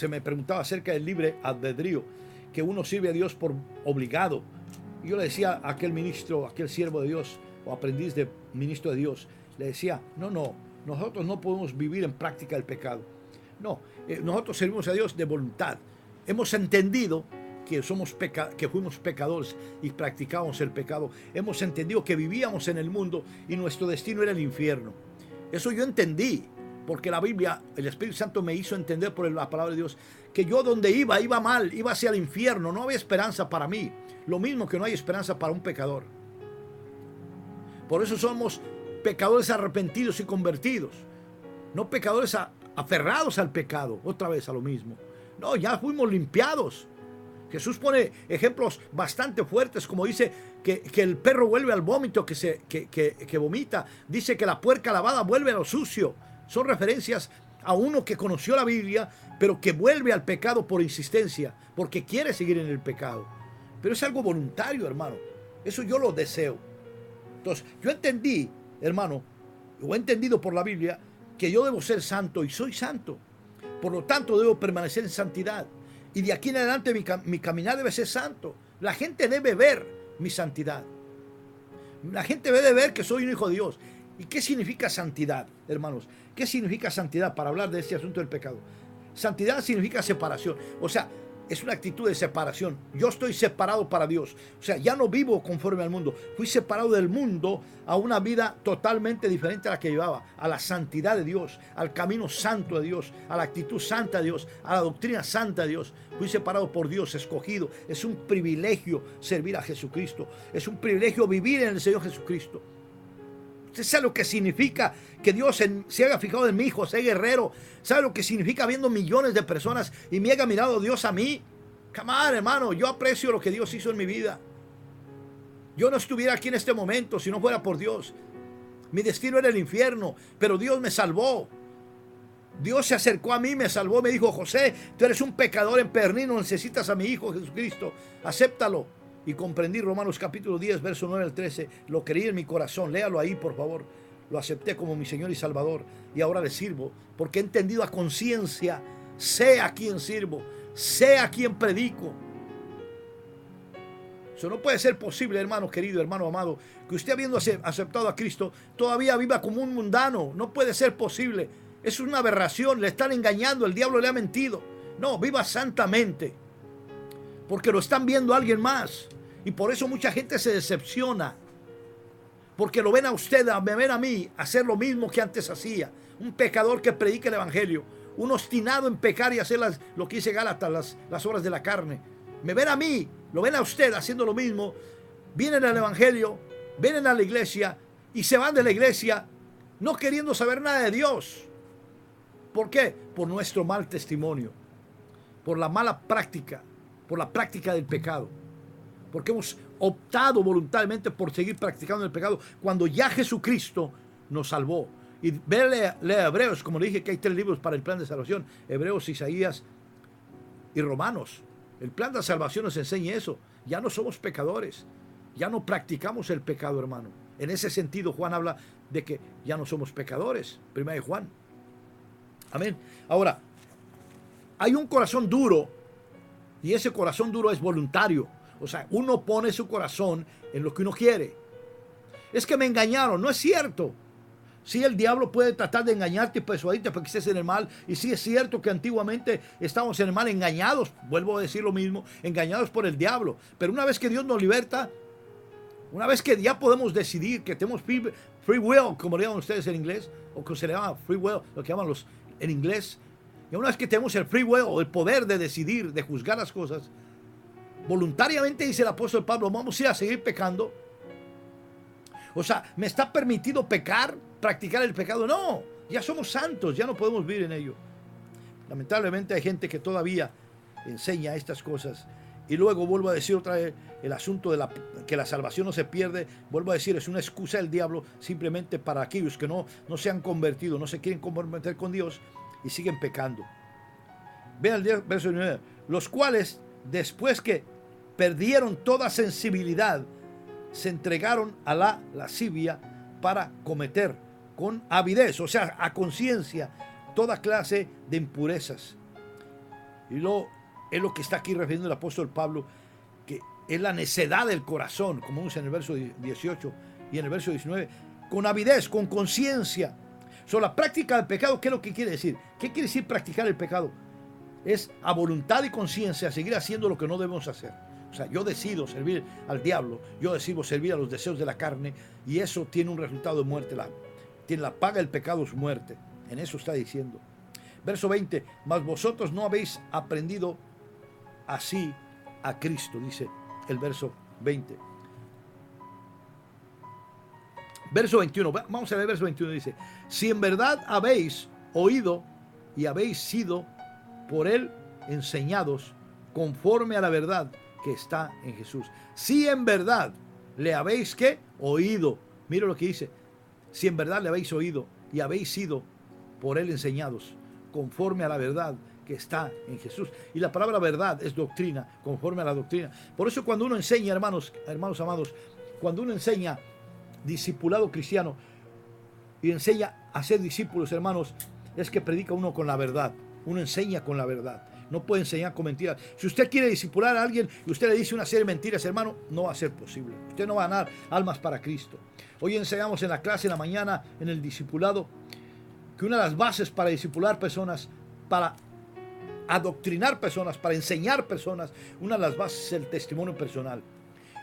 me preguntaba acerca del libre albedrío, que uno sirve a Dios por obligado. Y yo le decía a aquel ministro, aquel siervo de Dios o aprendiz de ministro de Dios, le decía, no, nosotros no podemos vivir en práctica el pecado. No, nosotros servimos a Dios de voluntad. Hemos entendido que fuimos pecadores y practicábamos el pecado. Hemos entendido que vivíamos en el mundo y nuestro destino era el infierno. Eso yo entendí, porque la Biblia, el Espíritu Santo me hizo entender por la palabra de Dios, que yo donde iba mal, iba hacia el infierno, no había esperanza para mí. Lo mismo que no hay esperanza para un pecador. Por eso somos pecadores arrepentidos y convertidos, no pecadores aferrados al pecado, otra vez a lo mismo. No, ya fuimos limpiados. Jesús pone ejemplos bastante fuertes, como dice que el perro vuelve al vómito que vomita. Dice que la puerca lavada vuelve a lo sucio. Son referencias a uno que conoció la Biblia, pero que vuelve al pecado por insistencia, porque quiere seguir en el pecado. Pero es algo voluntario, hermano. Eso yo lo deseo. Entonces, yo entendí, hermano, o he entendido por la Biblia, que yo debo ser santo y soy santo. Por lo tanto, debo permanecer en santidad. Y de aquí en adelante mi caminar debe ser santo. La gente debe ver mi santidad. La gente debe ver que soy un hijo de Dios. ¿Y qué significa santidad, hermanos? ¿Qué significa santidad para hablar de este asunto del pecado? Santidad significa separación. O sea, es una actitud de separación. Yo estoy separado para Dios. O sea, ya no vivo conforme al mundo. Fui separado del mundo a una vida totalmente diferente a la que llevaba. A la santidad de Dios, al camino santo de Dios, a la actitud santa de Dios, a la doctrina santa de Dios. Fui separado por Dios, escogido. Es un privilegio servir a Jesucristo. Es un privilegio vivir en el Señor Jesucristo. ¿Usted sabe lo que significa que Dios se haya fijado en mí, José Guerrero? ¿Sabe lo que significa viendo millones de personas y me haya mirado Dios a mí? Come on, hermano, yo aprecio lo que Dios hizo en mi vida. Yo no estuviera aquí en este momento si no fuera por Dios. Mi destino era el infierno, pero Dios me salvó. Dios se acercó a mí, me salvó, me dijo, José, tú eres un pecador empedernido, necesitas a mi Hijo Jesucristo, acéptalo. Y comprendí Romanos capítulo 10, verso 9 al 13. Lo creí en mi corazón. Léalo ahí, por favor. Lo acepté como mi Señor y Salvador. Y ahora le sirvo. Porque he entendido a conciencia. Sé a quién sirvo. Sé a quién predico. Eso no puede ser posible, hermano querido, hermano amado, que usted habiendo aceptado a Cristo, todavía viva como un mundano. No puede ser posible. Es una aberración. Le están engañando. El diablo le ha mentido. No, viva santamente. Porque lo están viendo a alguien más. Y por eso mucha gente se decepciona. Porque lo ven a usted, me ven a mí, hacer lo mismo que antes hacía. Un pecador que predica el evangelio. Un obstinado en pecar y hacer lo que dice Gálatas, las obras de la carne. Me ven a mí, lo ven a usted haciendo lo mismo. Vienen al evangelio, vienen a la iglesia y se van de la iglesia no queriendo saber nada de Dios. ¿Por qué? Por nuestro mal testimonio. Por la mala práctica. Por la práctica del pecado. Porque hemos optado voluntariamente por seguir practicando el pecado cuando ya Jesucristo nos salvó. Y lea Hebreos, como le dije que hay 3 libros para el plan de salvación: Hebreos, Isaías y Romanos. El plan de la salvación nos enseña eso. Ya no somos pecadores. Ya no practicamos el pecado, hermano. En ese sentido, Juan habla de que ya no somos pecadores. Primera de Juan. Amén. Ahora, hay un corazón duro y ese corazón duro es voluntario. O sea, uno pone su corazón en lo que uno quiere. Es que me engañaron. No es cierto. Sí, el diablo puede tratar de engañarte y persuadirte para que estés en el mal. Y sí es cierto que antiguamente estábamos en el mal engañados. Vuelvo a decir lo mismo. Engañados por el diablo. Pero una vez que Dios nos liberta, una vez que ya podemos decidir, que tenemos free will, como le llaman ustedes en inglés, o que se le llama free will, lo que llaman los en inglés. Y una vez que tenemos el free will, el poder de decidir, de juzgar las cosas, voluntariamente, dice el apóstol Pablo, vamos a ir a seguir pecando. O sea, ¿me está permitido pecar, practicar el pecado? No, ya somos santos, ya no podemos vivir en ello. Lamentablemente hay gente que todavía enseña estas cosas. Y luego vuelvo a decir otra vez, el asunto de que la salvación no se pierde, vuelvo a decir, es una excusa del diablo simplemente para aquellos que no se han convertido, no se quieren comprometer con Dios y siguen pecando. Vean el verso 9, los cuales después que perdieron toda sensibilidad, se entregaron a la lascivia para cometer con avidez, o sea, a conciencia, toda clase de impurezas. Y es lo que está aquí refiriendo el apóstol Pablo, que es la necedad del corazón, como dice en el verso 18 y en el verso 19, con avidez, con conciencia. La práctica del pecado, ¿qué es lo que quiere decir? ¿Qué quiere decir practicar el pecado? Es a voluntad y conciencia seguir haciendo lo que no debemos hacer. O sea, yo decido servir al diablo, yo decido servir a los deseos de la carne, y eso tiene un resultado de muerte. Tiene la paga del pecado es muerte. En eso está diciendo. Verso 20, mas vosotros no habéis aprendido así a Cristo, dice el verso 20. Verso 21, vamos a ver el verso 21, dice, si en verdad habéis oído y habéis sido por él enseñados conforme a la verdad que está en Jesús. Si en verdad le habéis ¿qué? Oído. Mira lo que dice. Si en verdad le habéis oído y habéis sido por él enseñados conforme a la verdad que está en Jesús. Y la palabra verdad es doctrina, conforme a la doctrina. Por eso cuando uno enseña, hermanos amados, cuando uno enseña discipulado cristiano y enseña a ser discípulos, hermanos, es que predica uno con la verdad. Uno enseña con la verdad. No puede enseñar con mentiras. Si usted quiere discipular a alguien y usted le dice una serie de mentiras, hermano, no va a ser posible. Usted no va a ganar almas para Cristo. Hoy enseñamos en la clase, en la mañana, en el discipulado, que una de las bases para discipular personas, para adoctrinar personas, para enseñar personas, una de las bases es el testimonio personal.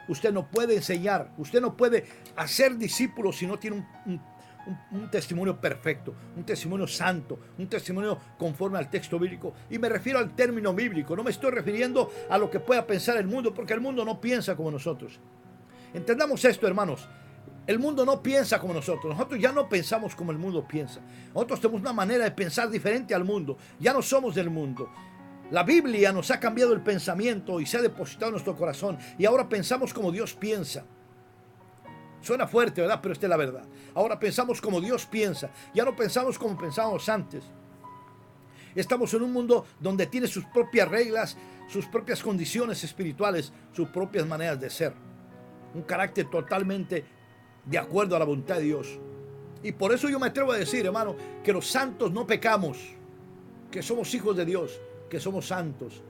Usted no puede enseñar, usted no puede hacer discípulos si no tiene un testimonio perfecto, un testimonio santo, un testimonio conforme al texto bíblico. Y me refiero al término bíblico, no me estoy refiriendo a lo que pueda pensar el mundo, porque el mundo no piensa como nosotros. Entendamos esto, hermanos. El mundo no piensa como nosotros. Nosotros ya no pensamos como el mundo piensa. Nosotros tenemos una manera de pensar diferente al mundo. Ya no somos del mundo. La Biblia nos ha cambiado el pensamiento y se ha depositado en nuestro corazón. Y ahora pensamos como Dios piensa. Suena fuerte, ¿verdad? Pero esta es la verdad. Ahora pensamos como Dios piensa. Ya no pensamos como pensábamos antes. Estamos en un mundo donde tiene sus propias reglas, sus propias condiciones espirituales, sus propias maneras de ser. Un carácter totalmente de acuerdo a la voluntad de Dios. Y por eso yo me atrevo a decir, hermano, que los santos no pecamos, que somos hijos de Dios, que somos santos.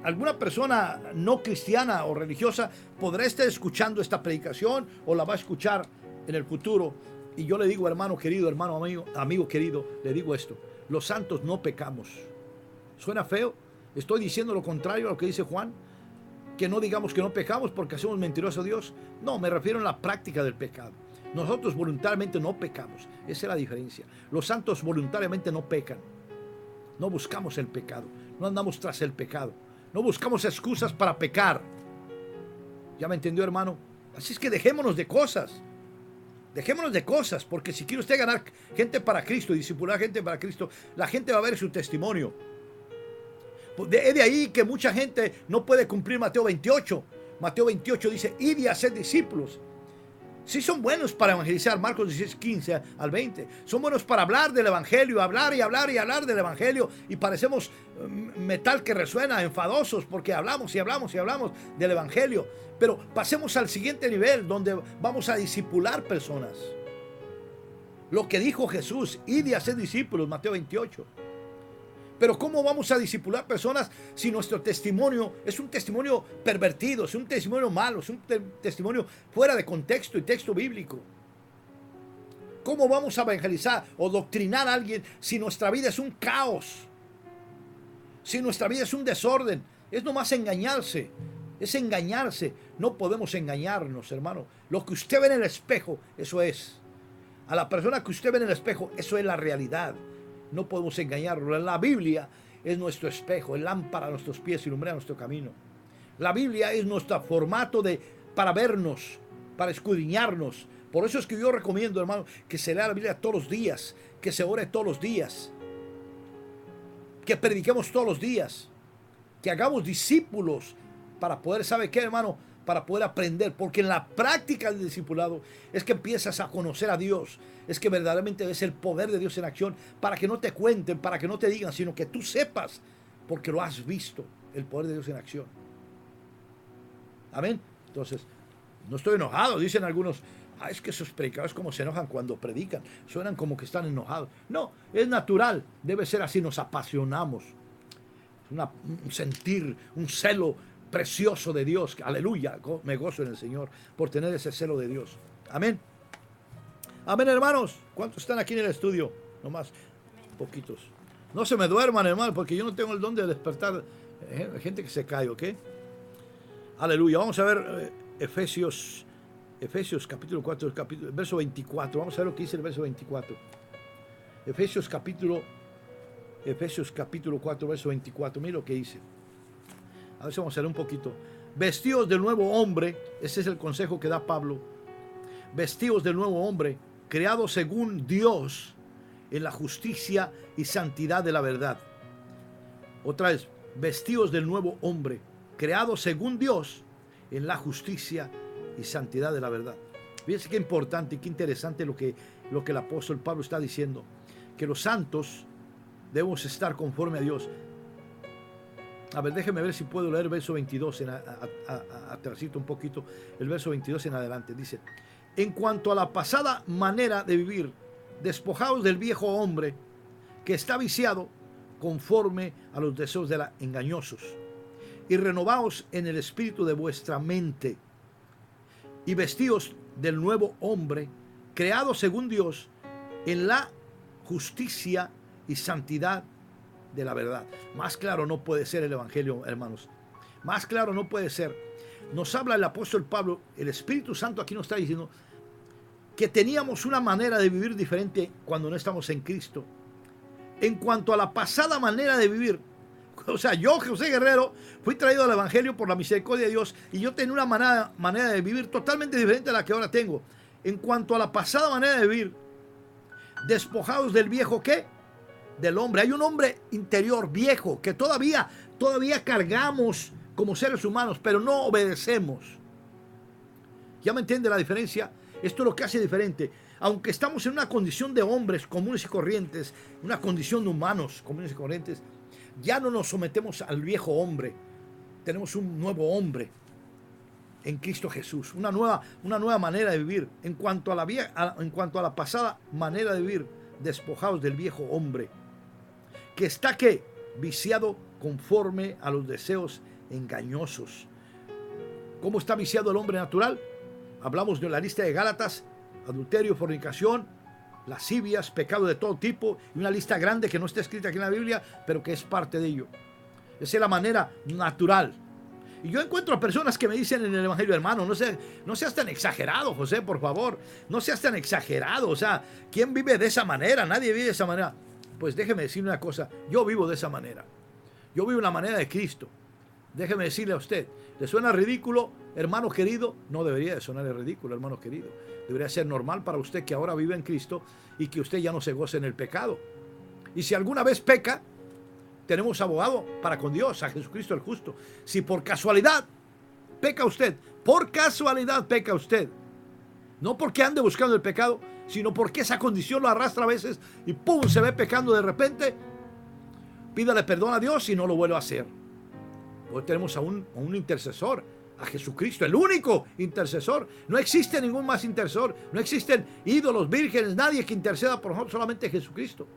Alguna persona no cristiana o religiosa podrá estar escuchando esta predicación o la va a escuchar en el futuro. Y yo le digo, hermano querido, hermano amigo querido, le digo esto: los santos no pecamos. ¿Suena feo? ¿Estoy diciendo lo contrario a lo que dice Juan? Que no digamos que no pecamos porque hacemos mentiroso a Dios. No, me refiero a la práctica del pecado. Nosotros voluntariamente no pecamos. Esa es la diferencia. Los santos voluntariamente no pecan. No buscamos el pecado. No andamos tras el pecado. No buscamos excusas para pecar. ¿Ya me entendió, hermano? Así es que dejémonos de cosas. Dejémonos de cosas, porque si quiere usted ganar gente para Cristo y discipular gente para Cristo, la gente va a ver su testimonio. De ahí que mucha gente no puede cumplir Mateo 28. Mateo 28 dice: id y haced discípulos. Sí son buenos para evangelizar, Marcos 16, 15 al 20. Son buenos para hablar del evangelio, hablar y hablar y hablar del evangelio. Y parecemos metal que resuena, enfadosos, porque hablamos y hablamos y hablamos del evangelio. Pero pasemos al siguiente nivel, donde vamos a discipular personas. Lo que dijo Jesús, id y haced discípulos, Mateo 28. Pero ¿cómo vamos a discipular personas si nuestro testimonio es un testimonio pervertido, es un testimonio malo, es un testimonio fuera de contexto y texto bíblico? ¿Cómo vamos a evangelizar o doctrinar a alguien si nuestra vida es un caos? Si nuestra vida es un desorden, es nomás engañarse, es engañarse. No podemos engañarnos, hermano. Lo que usted ve en el espejo, eso es. A la persona que usted ve en el espejo, eso es la realidad. No podemos engañarlo. La Biblia es nuestro espejo, es lámpara a nuestros pies y lumbrera nuestro camino. La Biblia es nuestro formato para vernos, para escudriñarnos. Por eso es que yo recomiendo, hermano, que se lea la Biblia todos los días, que se ore todos los días, que prediquemos todos los días, que hagamos discípulos para poder, ¿sabe qué, hermano? Para poder aprender, porque en la práctica del discipulado es que empiezas a conocer a Dios, es que verdaderamente ves el poder de Dios en acción, para que no te cuenten, para que no te digan, sino que tú sepas, porque lo has visto, el poder de Dios en acción. Amén. Entonces, no estoy enojado, dicen algunos, es que esos predicadores como se enojan cuando predican, suenan como que están enojados. No, es natural, debe ser así, nos apasionamos, un sentir, un celo precioso de Dios. Aleluya, me gozo en el Señor por tener ese celo de Dios. Amén. Amén, hermanos. ¿Cuántos están aquí en el estudio? Nomás poquitos. No se me duerman, hermano, porque yo no tengo el don de despertar gente que se cae, ¿ok? Aleluya. Vamos a ver Efesios capítulo 4, verso 24. Vamos a ver lo que dice el verso 24. Efesios capítulo 4, verso 24. Mira lo que dice. A ver si vamos a leer un poquito. Vestidos del nuevo hombre, ese es el consejo que da Pablo. Vestidos del nuevo hombre, creado según Dios en la justicia y santidad de la verdad. Otra vez, vestidos del nuevo hombre, creado según Dios en la justicia y santidad de la verdad. Fíjense qué importante y qué interesante lo que el apóstol Pablo está diciendo. Que los santos debemos estar conforme a Dios. A ver, déjeme ver si puedo leer el verso 22, atrasito un poquito, el verso 22 en adelante. Dice, en cuanto a la pasada manera de vivir, despojaos del viejo hombre que está viciado conforme a los deseos de la engañosos, y renovaos en el espíritu de vuestra mente, y vestíos del nuevo hombre, creado según Dios, en la justicia y santidad de la verdad. Más claro no puede ser el evangelio, hermanos. Más claro no puede ser. Nos habla el apóstol Pablo, el Espíritu Santo aquí nos está diciendo que teníamos una manera de vivir diferente cuando no estamos en Cristo. En cuanto a la pasada manera de vivir, o sea, yo, José Guerrero, fui traído al evangelio por la misericordia de Dios y yo tenía una manera de vivir totalmente diferente a la que ahora tengo. En cuanto a la pasada manera de vivir, despojados del viejo, ¿qué? Del hombre. Hay un hombre interior viejo que todavía cargamos como seres humanos, pero no obedecemos. ¿Ya me entiende la diferencia? Esto es lo que hace diferente. Aunque estamos en una condición de hombres comunes y corrientes, una condición de humanos comunes y corrientes, ya no nos sometemos al viejo hombre. Tenemos un nuevo hombre en Cristo Jesús, una nueva manera de vivir. En cuanto a la pasada manera de vivir, despojados del viejo hombre, que está ¿qué? Viciado conforme a los deseos engañosos. ¿Cómo está viciado el hombre natural? Hablamos de la lista de Gálatas: adulterio, fornicación, lascivias, pecado de todo tipo, y una lista grande que no está escrita aquí en la Biblia, pero que es parte de ello. Esa es la manera natural. Y yo encuentro a personas que me dicen en el evangelio, hermano, no seas tan exagerado, José, por favor, no seas tan exagerado. O sea, ¿quién vive de esa manera? Nadie vive de esa manera. Pues déjeme decirle una cosa, yo vivo de esa manera. Yo vivo la manera de Cristo. Déjeme decirle a usted, ¿le suena ridículo, hermano querido? No debería de sonar ridículo, hermano querido. Debería ser normal para usted que ahora vive en Cristo y que usted ya no se goce en el pecado. Y si alguna vez peca, tenemos abogado para con Dios, a Jesucristo el justo. Si por casualidad peca usted, No porque ande buscando el pecado, sino porque esa condición lo arrastra a veces y ¡pum! Se ve pecando de repente. Pídale perdón a Dios y no lo vuelve a hacer. Hoy tenemos a un intercesor, a Jesucristo, el único intercesor. No existe ningún más intercesor. No existen ídolos, vírgenes, nadie que interceda por nosotros, solamente Jesucristo.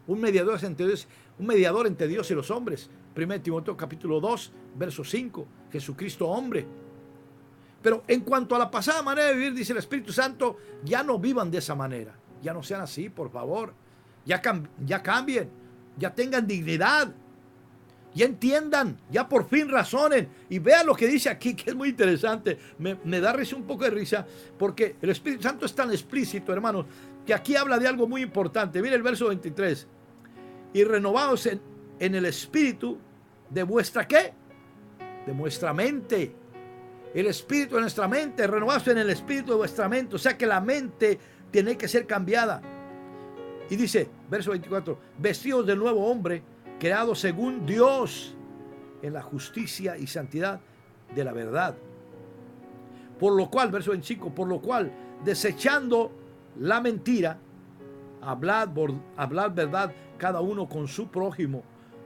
Un mediador entre Dios y los hombres. 1 Timoteo capítulo 2, verso 5. Jesucristo hombre. Pero en cuanto a la pasada manera de vivir, dice el Espíritu Santo, ya no vivan de esa manera. Ya no sean así, por favor. Ya cambien. Ya tengan dignidad. Ya entiendan. Ya por fin razonen. Y vean lo que dice aquí, que es muy interesante. Me da risa, un poco de risa, porque el Espíritu Santo es tan explícito, hermanos, que aquí habla de algo muy importante. Mire el verso 23. Y renovados en el espíritu de vuestra ¿qué? De vuestra mente. El espíritu de nuestra mente, renovados en el espíritu de vuestra mente. O sea que la mente tiene que ser cambiada. Y dice, verso 24, vestidos del nuevo hombre, creado según Dios, en la justicia y santidad de la verdad. Por lo cual, verso 25, por lo cual, desechando la mentira, hablad verdad cada uno con su prójimo,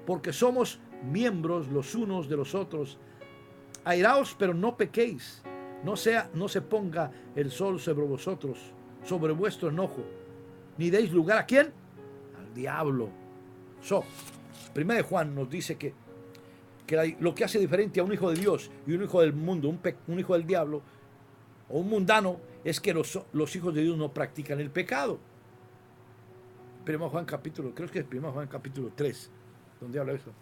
porque somos miembros los unos de los otros. Airaos, pero no pequéis. No se ponga el sol sobre vosotros, sobre vuestro enojo. Ni deis lugar ¿a quién? Al diablo. Primera de Juan nos dice que lo que hace diferente a un hijo de Dios y un hijo del mundo, un hijo del diablo o un mundano, es que los hijos de Dios no practican el pecado. Primera Juan capítulo, creo que es Primera Juan capítulo 3, donde habla eso.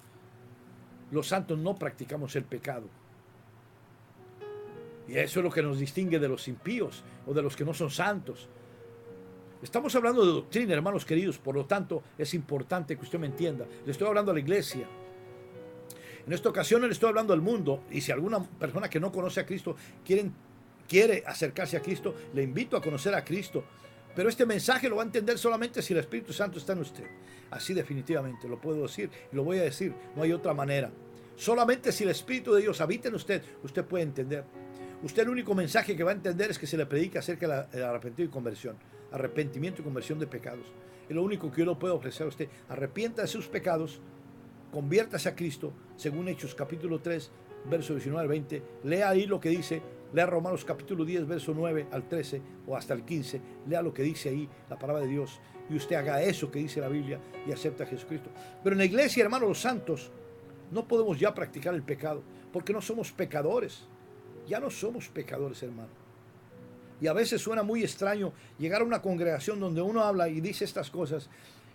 Los santos no practicamos el pecado. Y eso es lo que nos distingue de los impíos o de los que no son santos. Estamos hablando de doctrina, hermanos queridos, por lo tanto es importante que usted me entienda. Le estoy hablando a la iglesia. En esta ocasión le estoy hablando al mundo, y si alguna persona que no conoce a Cristo quiere acercarse a Cristo, le invito a conocer a Cristo. Pero este mensaje lo va a entender solamente si el Espíritu Santo está en usted. Así definitivamente, lo puedo decir y lo voy a decir, no hay otra manera. Solamente si el Espíritu de Dios habita en usted, usted puede entender. Usted el único mensaje que va a entender es que se le predica acerca del arrepentimiento y conversión. Arrepentimiento y conversión de pecados. Es lo único que yo le puedo ofrecer a usted. Arrepienta de sus pecados, conviértase a Cristo, según Hechos capítulo 3, verso 19 al 20. Lea ahí lo que dice. Lea Romanos capítulo 10, verso 9 al 13 o hasta el 15. Lea lo que dice ahí la palabra de Dios. Y usted haga eso que dice la Biblia y acepta a Jesucristo. Pero en la iglesia, hermanos, los santos, no podemos ya practicar el pecado porque no somos pecadores. Ya no somos pecadores, hermano. Y a veces suena muy extraño llegar a una congregación donde uno habla y dice estas cosas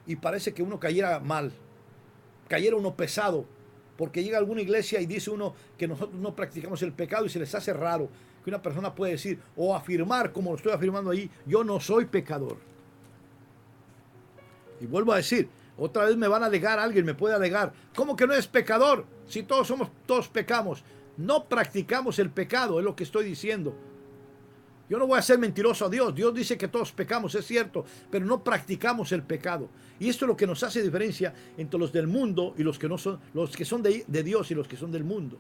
y parece que uno cayera mal, cayera uno pesado, porque llega a alguna iglesia y dice uno que nosotros no practicamos el pecado y se les hace raro que una persona puede decir o afirmar, como lo estoy afirmando ahí, yo no soy pecador. Y vuelvo a decir, otra vez me van a alegar, alguien me puede alegar, ¿cómo que no es pecador? Si todos pecamos. No practicamos el pecado, es lo que estoy diciendo. Yo no voy a ser mentiroso a Dios. Dios dice que todos pecamos, es cierto, pero no practicamos el pecado. Y esto es lo que nos hace diferencia entre los del mundo y los que no son, los que son de Dios y los que son del mundo.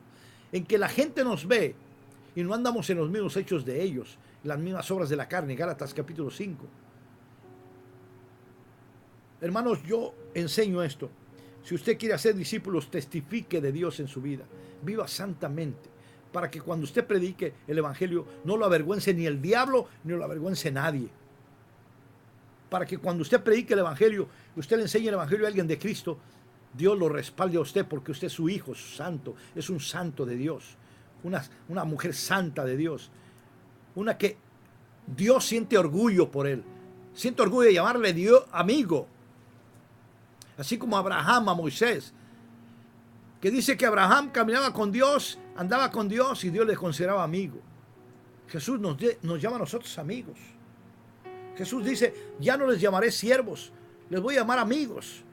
En que la gente nos ve y no andamos en los mismos hechos de ellos, las mismas obras de la carne. Gálatas capítulo 5. Hermanos, yo enseño esto. Si usted quiere hacer discípulos, testifique de Dios en su vida. Viva santamente, para que cuando usted predique el evangelio no lo avergüence ni el diablo, ni lo avergüence nadie. Para que cuando usted predique el evangelio, usted le enseñe el evangelio a alguien de Cristo, Dios lo respalde a usted porque usted es su hijo, su santo, es un santo de Dios, una mujer santa de Dios, una que Dios siente orgullo por él, siente orgullo de llamarle Dios amigo, así como Abraham a Moisés, que dice que Abraham caminaba con Dios, andaba con Dios y Dios le consideraba amigo. Jesús nos llama a nosotros amigos. Jesús dice, ya no les llamaré siervos, les voy a llamar amigos.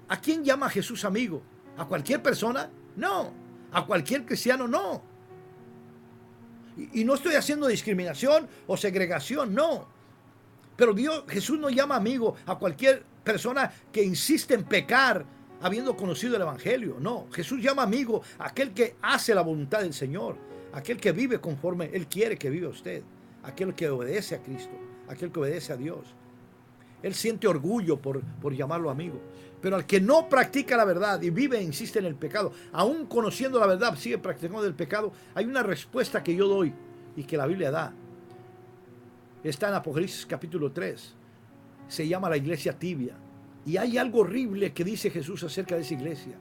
¿A quién llama Jesús amigo? ¿A cualquier persona? No. ¿A cualquier cristiano? No. Y no estoy haciendo discriminación o segregación, no. Pero Jesús no llama amigo a cualquier persona que insiste en pecar habiendo conocido el evangelio. No, Jesús llama amigo a aquel que hace la voluntad del Señor, aquel que vive conforme Él quiere que viva usted. aquel que obedece a Cristo, aquel que obedece a Dios. Él siente orgullo por llamarlo amigo. Pero al que no practica la verdad y vive e insiste en el pecado, aún conociendo la verdad, sigue practicando el pecado, hay una respuesta que yo doy y que la Biblia da. Está en Apocalipsis capítulo 3. Se llama la iglesia tibia. Y hay algo horrible que dice Jesús acerca de esa iglesia,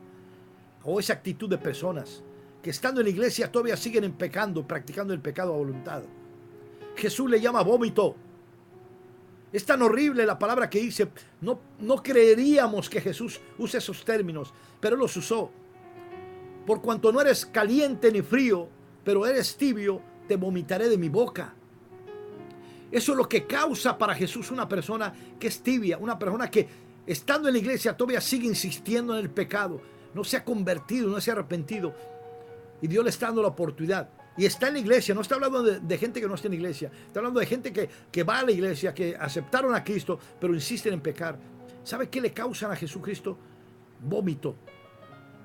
o esa actitud de personas que estando en la iglesia todavía siguen pecando, practicando el pecado a voluntad. Jesús le llama vómito. Es tan horrible la palabra que dice. No creeríamos que Jesús use esos términos, pero Él los usó. Por cuanto no eres caliente ni frío, pero eres tibio, te vomitaré de mi boca. Eso es lo que causa para Jesús una persona que es tibia, una persona que estando en la iglesia todavía sigue insistiendo en el pecado, no se ha convertido, no se ha arrepentido, y Dios le está dando la oportunidad. Y está en la iglesia, no está hablando de gente que no está en la iglesia, está hablando de gente que va a la iglesia, que aceptaron a Cristo, pero insisten en pecar. ¿Sabe qué le causan a Jesucristo? Vómito.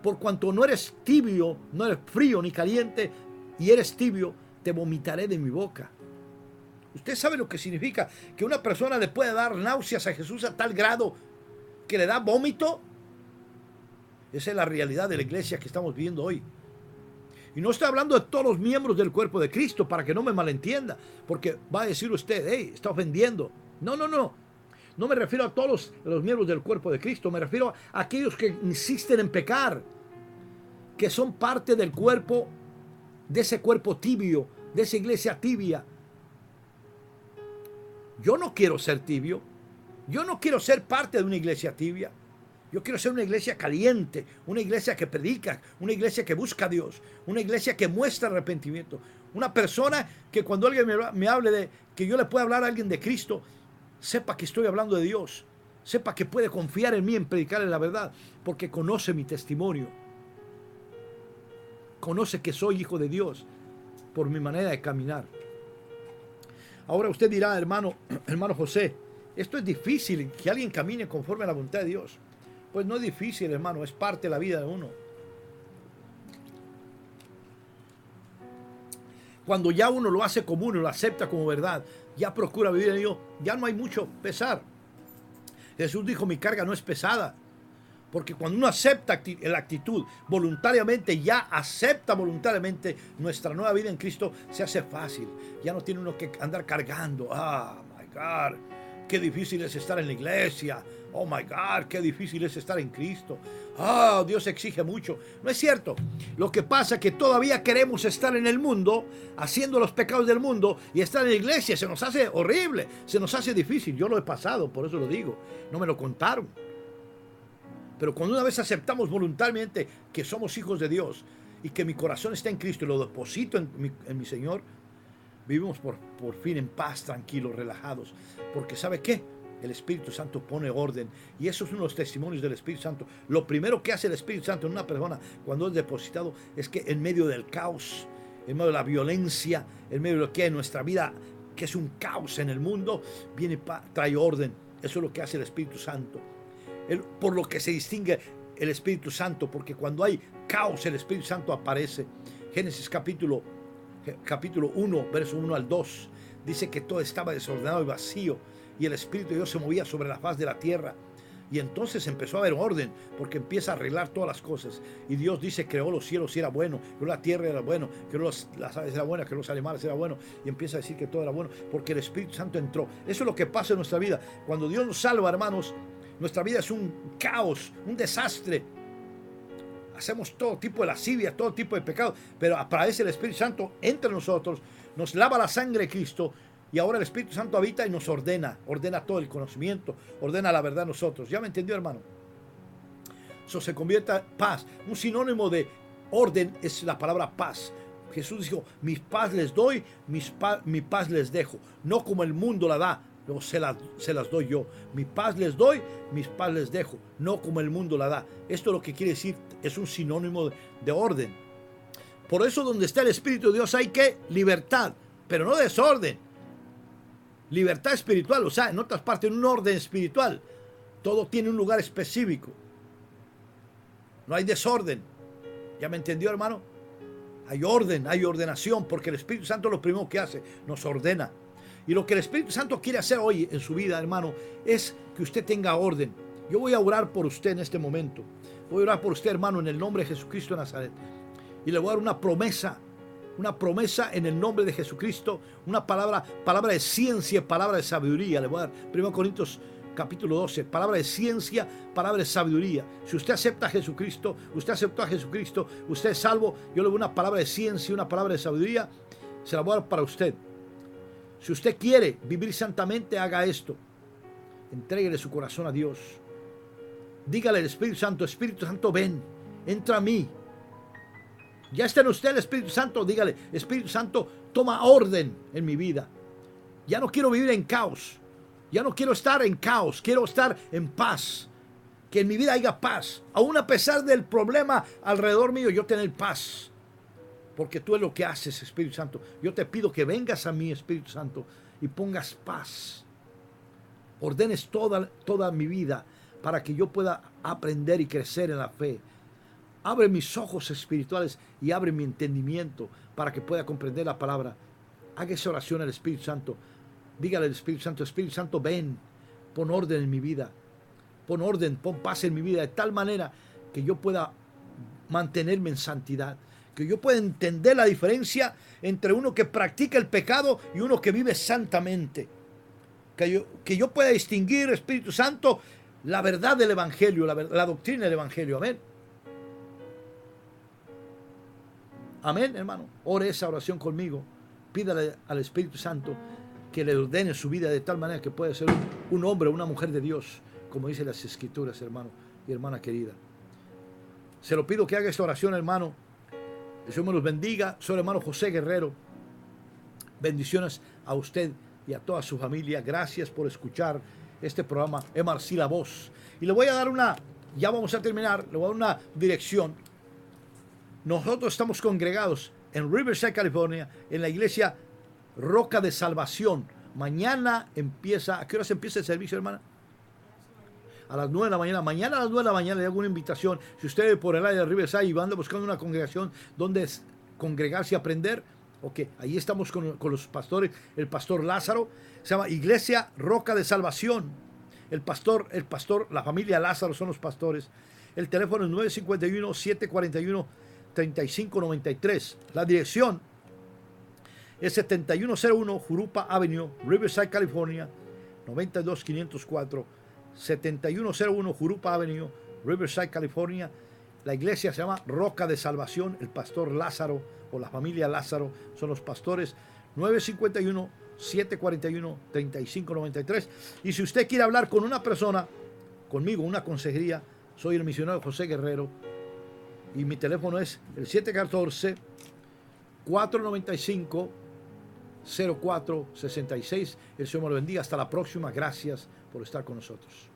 Por cuanto no eres tibio, no eres frío ni caliente, y eres tibio, te vomitaré de mi boca. ¿Usted sabe lo que significa que una persona le puede dar náuseas a Jesús a tal grado que le da vómito? Esa es la realidad de la iglesia que estamos viviendo hoy. Y no estoy hablando de todos los miembros del cuerpo de Cristo, para que no me malentienda, porque va a decir usted, hey, está ofendiendo. No. No me refiero a todos los miembros del cuerpo de Cristo, me refiero a aquellos que insisten en pecar, que son parte del cuerpo, de ese cuerpo tibio, de esa iglesia tibia. Yo no quiero ser tibio, yo no quiero ser parte de una iglesia tibia. Yo quiero ser una iglesia caliente, una iglesia que predica, una iglesia que busca a Dios, una iglesia que muestra arrepentimiento. Una persona que cuando alguien me hable de que yo le pueda hablar a alguien de Cristo, sepa que estoy hablando de Dios, sepa que puede confiar en mí, en predicarle la verdad, porque conoce mi testimonio. Conoce que soy hijo de Dios por mi manera de caminar. Ahora usted dirá, hermano José, esto es difícil, que alguien camine conforme a la voluntad de Dios. Pues no es difícil, hermano, es parte de la vida de uno. Cuando ya uno lo hace común y lo acepta como verdad, ya procura vivir en ello, ya no hay mucho pesar. Jesús dijo, mi carga no es pesada. Porque cuando uno acepta la actitud voluntariamente, ya acepta voluntariamente nuestra nueva vida en Cristo, se hace fácil. Ya no tiene uno que andar cargando. My God, qué difícil es estar en la iglesia. Oh my God, qué difícil es estar en Cristo. Dios exige mucho. No es cierto. Lo que pasa es que todavía queremos estar en el mundo, haciendo los pecados del mundo, y estar en la iglesia se nos hace horrible, se nos hace difícil. Yo lo he pasado, por eso lo digo. No me lo contaron. Pero cuando una vez aceptamos voluntariamente que somos hijos de Dios y que mi corazón está en Cristo y lo deposito en mi Señor, vivimos por fin en paz, tranquilos, relajados. Porque ¿sabe qué? El Espíritu Santo pone orden, y eso es uno de los testimonios del Espíritu Santo. Lo primero que hace el Espíritu Santo en una persona cuando es depositado es que en medio del caos, en medio de la violencia, en medio de lo que hay en nuestra vida, que es un caos en el mundo, viene trae orden. Eso es lo que hace el Espíritu Santo. Por lo que se distingue el Espíritu Santo, porque cuando hay caos el Espíritu Santo aparece. Génesis capítulo 1, verso 1 al 2, dice que todo estaba desordenado y vacío, y el Espíritu de Dios se movía sobre la faz de la tierra. Y entonces empezó a haber orden, porque empieza a arreglar todas las cosas. Y Dios dice, creó los cielos y era bueno, creó la tierra y era bueno, creó las aves era buena, creó los animales era bueno. Y empieza a decir que todo era bueno, porque el Espíritu Santo entró. Eso es lo que pasa en nuestra vida. Cuando Dios nos salva, hermanos, nuestra vida es un caos, un desastre. Hacemos todo tipo de lascivia, todo tipo de pecado, pero aparece el Espíritu Santo entre nosotros, nos lava la sangre de Cristo, y ahora el Espíritu Santo habita y nos ordena todo el conocimiento, ordena la verdad a nosotros. ¿Ya me entendió, hermano? Eso se convierte en paz. Un sinónimo de orden es la palabra paz. Jesús dijo, mi paz les doy, mi paz les dejo, no como el mundo la da. Luego se las doy yo. Mi paz les doy, mis paz les dejo, no como el mundo la da. Esto lo que quiere decir es un sinónimo de orden. Por eso donde está el Espíritu de Dios hay que libertad, pero no desorden. Libertad espiritual, o sea, en otras partes, un orden espiritual. Todo tiene un lugar específico. No hay desorden. ¿Ya me entendió, hermano? Hay orden, hay ordenación, porque el Espíritu Santo lo primero que hace, nos ordena. Y lo que el Espíritu Santo quiere hacer hoy en su vida, hermano, es que usted tenga orden. Yo voy a orar por usted en este momento. Voy a orar por usted, hermano, en el nombre de Jesucristo de Nazaret. Y le voy a dar una promesa en el nombre de Jesucristo, una palabra de ciencia, palabra de sabiduría. Le voy a dar 1 Corintios capítulo 12, palabra de ciencia, palabra de sabiduría. Si usted acepta a Jesucristo, usted aceptó a Jesucristo, usted es salvo, yo le doy una palabra de ciencia, una palabra de sabiduría, se la voy a dar para usted. Si usted quiere vivir santamente, haga esto. Entréguele su corazón a Dios. Dígale al Espíritu Santo, ven, entra a mí. Ya está en usted el Espíritu Santo, dígale, Espíritu Santo, toma orden en mi vida. Ya no quiero vivir en caos. Ya no quiero estar en caos, quiero estar en paz. Que en mi vida haya paz. Aún a pesar del problema alrededor mío, yo tener paz. Porque tú es lo que haces, Espíritu Santo. Yo te pido que vengas a mí, Espíritu Santo, y pongas paz. Ordenes toda mi vida para que yo pueda aprender y crecer en la fe. Abre mis ojos espirituales y abre mi entendimiento para que pueda comprender la palabra. Haga esa oración al Espíritu Santo. Dígale al Espíritu Santo, ven, pon orden en mi vida. Pon orden, pon paz en mi vida de tal manera que yo pueda mantenerme en santidad. Que yo pueda entender la diferencia entre uno que practica el pecado y uno que vive santamente. Que yo pueda distinguir, Espíritu Santo, la verdad del Evangelio, la doctrina del Evangelio. Amén. Amén, hermano. Ore esa oración conmigo. Pídale al Espíritu Santo que le ordene su vida de tal manera que pueda ser un hombre o una mujer de Dios, como dicen las Escrituras, hermano y hermana querida. Se lo pido que haga esta oración, hermano. El Señor me los bendiga. Soy el hermano José Guerrero. Bendiciones a usted y a toda su familia. Gracias por escuchar este programa, MRC La Voz. Y le voy a dar ya vamos a terminar, le voy a dar una dirección. Nosotros estamos congregados en Riverside, California, en la iglesia Roca de Salvación. Mañana empieza, ¿a qué hora se empieza el servicio, hermana? A las 9 de la mañana. Mañana a las 9 de la mañana le hago una invitación. Si usted es por el área de Riverside y anda buscando una congregación donde congregarse y aprender, ok, ahí estamos con los pastores. El pastor Lázaro, se llama Iglesia Roca de Salvación. El pastor, la familia Lázaro son los pastores. El teléfono es 951-741-3593. La dirección es 7101 Jurupa Avenue, Riverside, California, 92504. 7101 Jurupa Avenue, Riverside, California. La iglesia se llama Roca de Salvación. El pastor Lázaro o la familia Lázaro son los pastores. 951-741-3593. Y si usted quiere hablar con una persona, conmigo, una consejería, soy el misionero José Guerrero. Y mi teléfono es el 714-495-0466. El Señor me lo bendiga. Hasta la próxima. Gracias por estar con nosotros.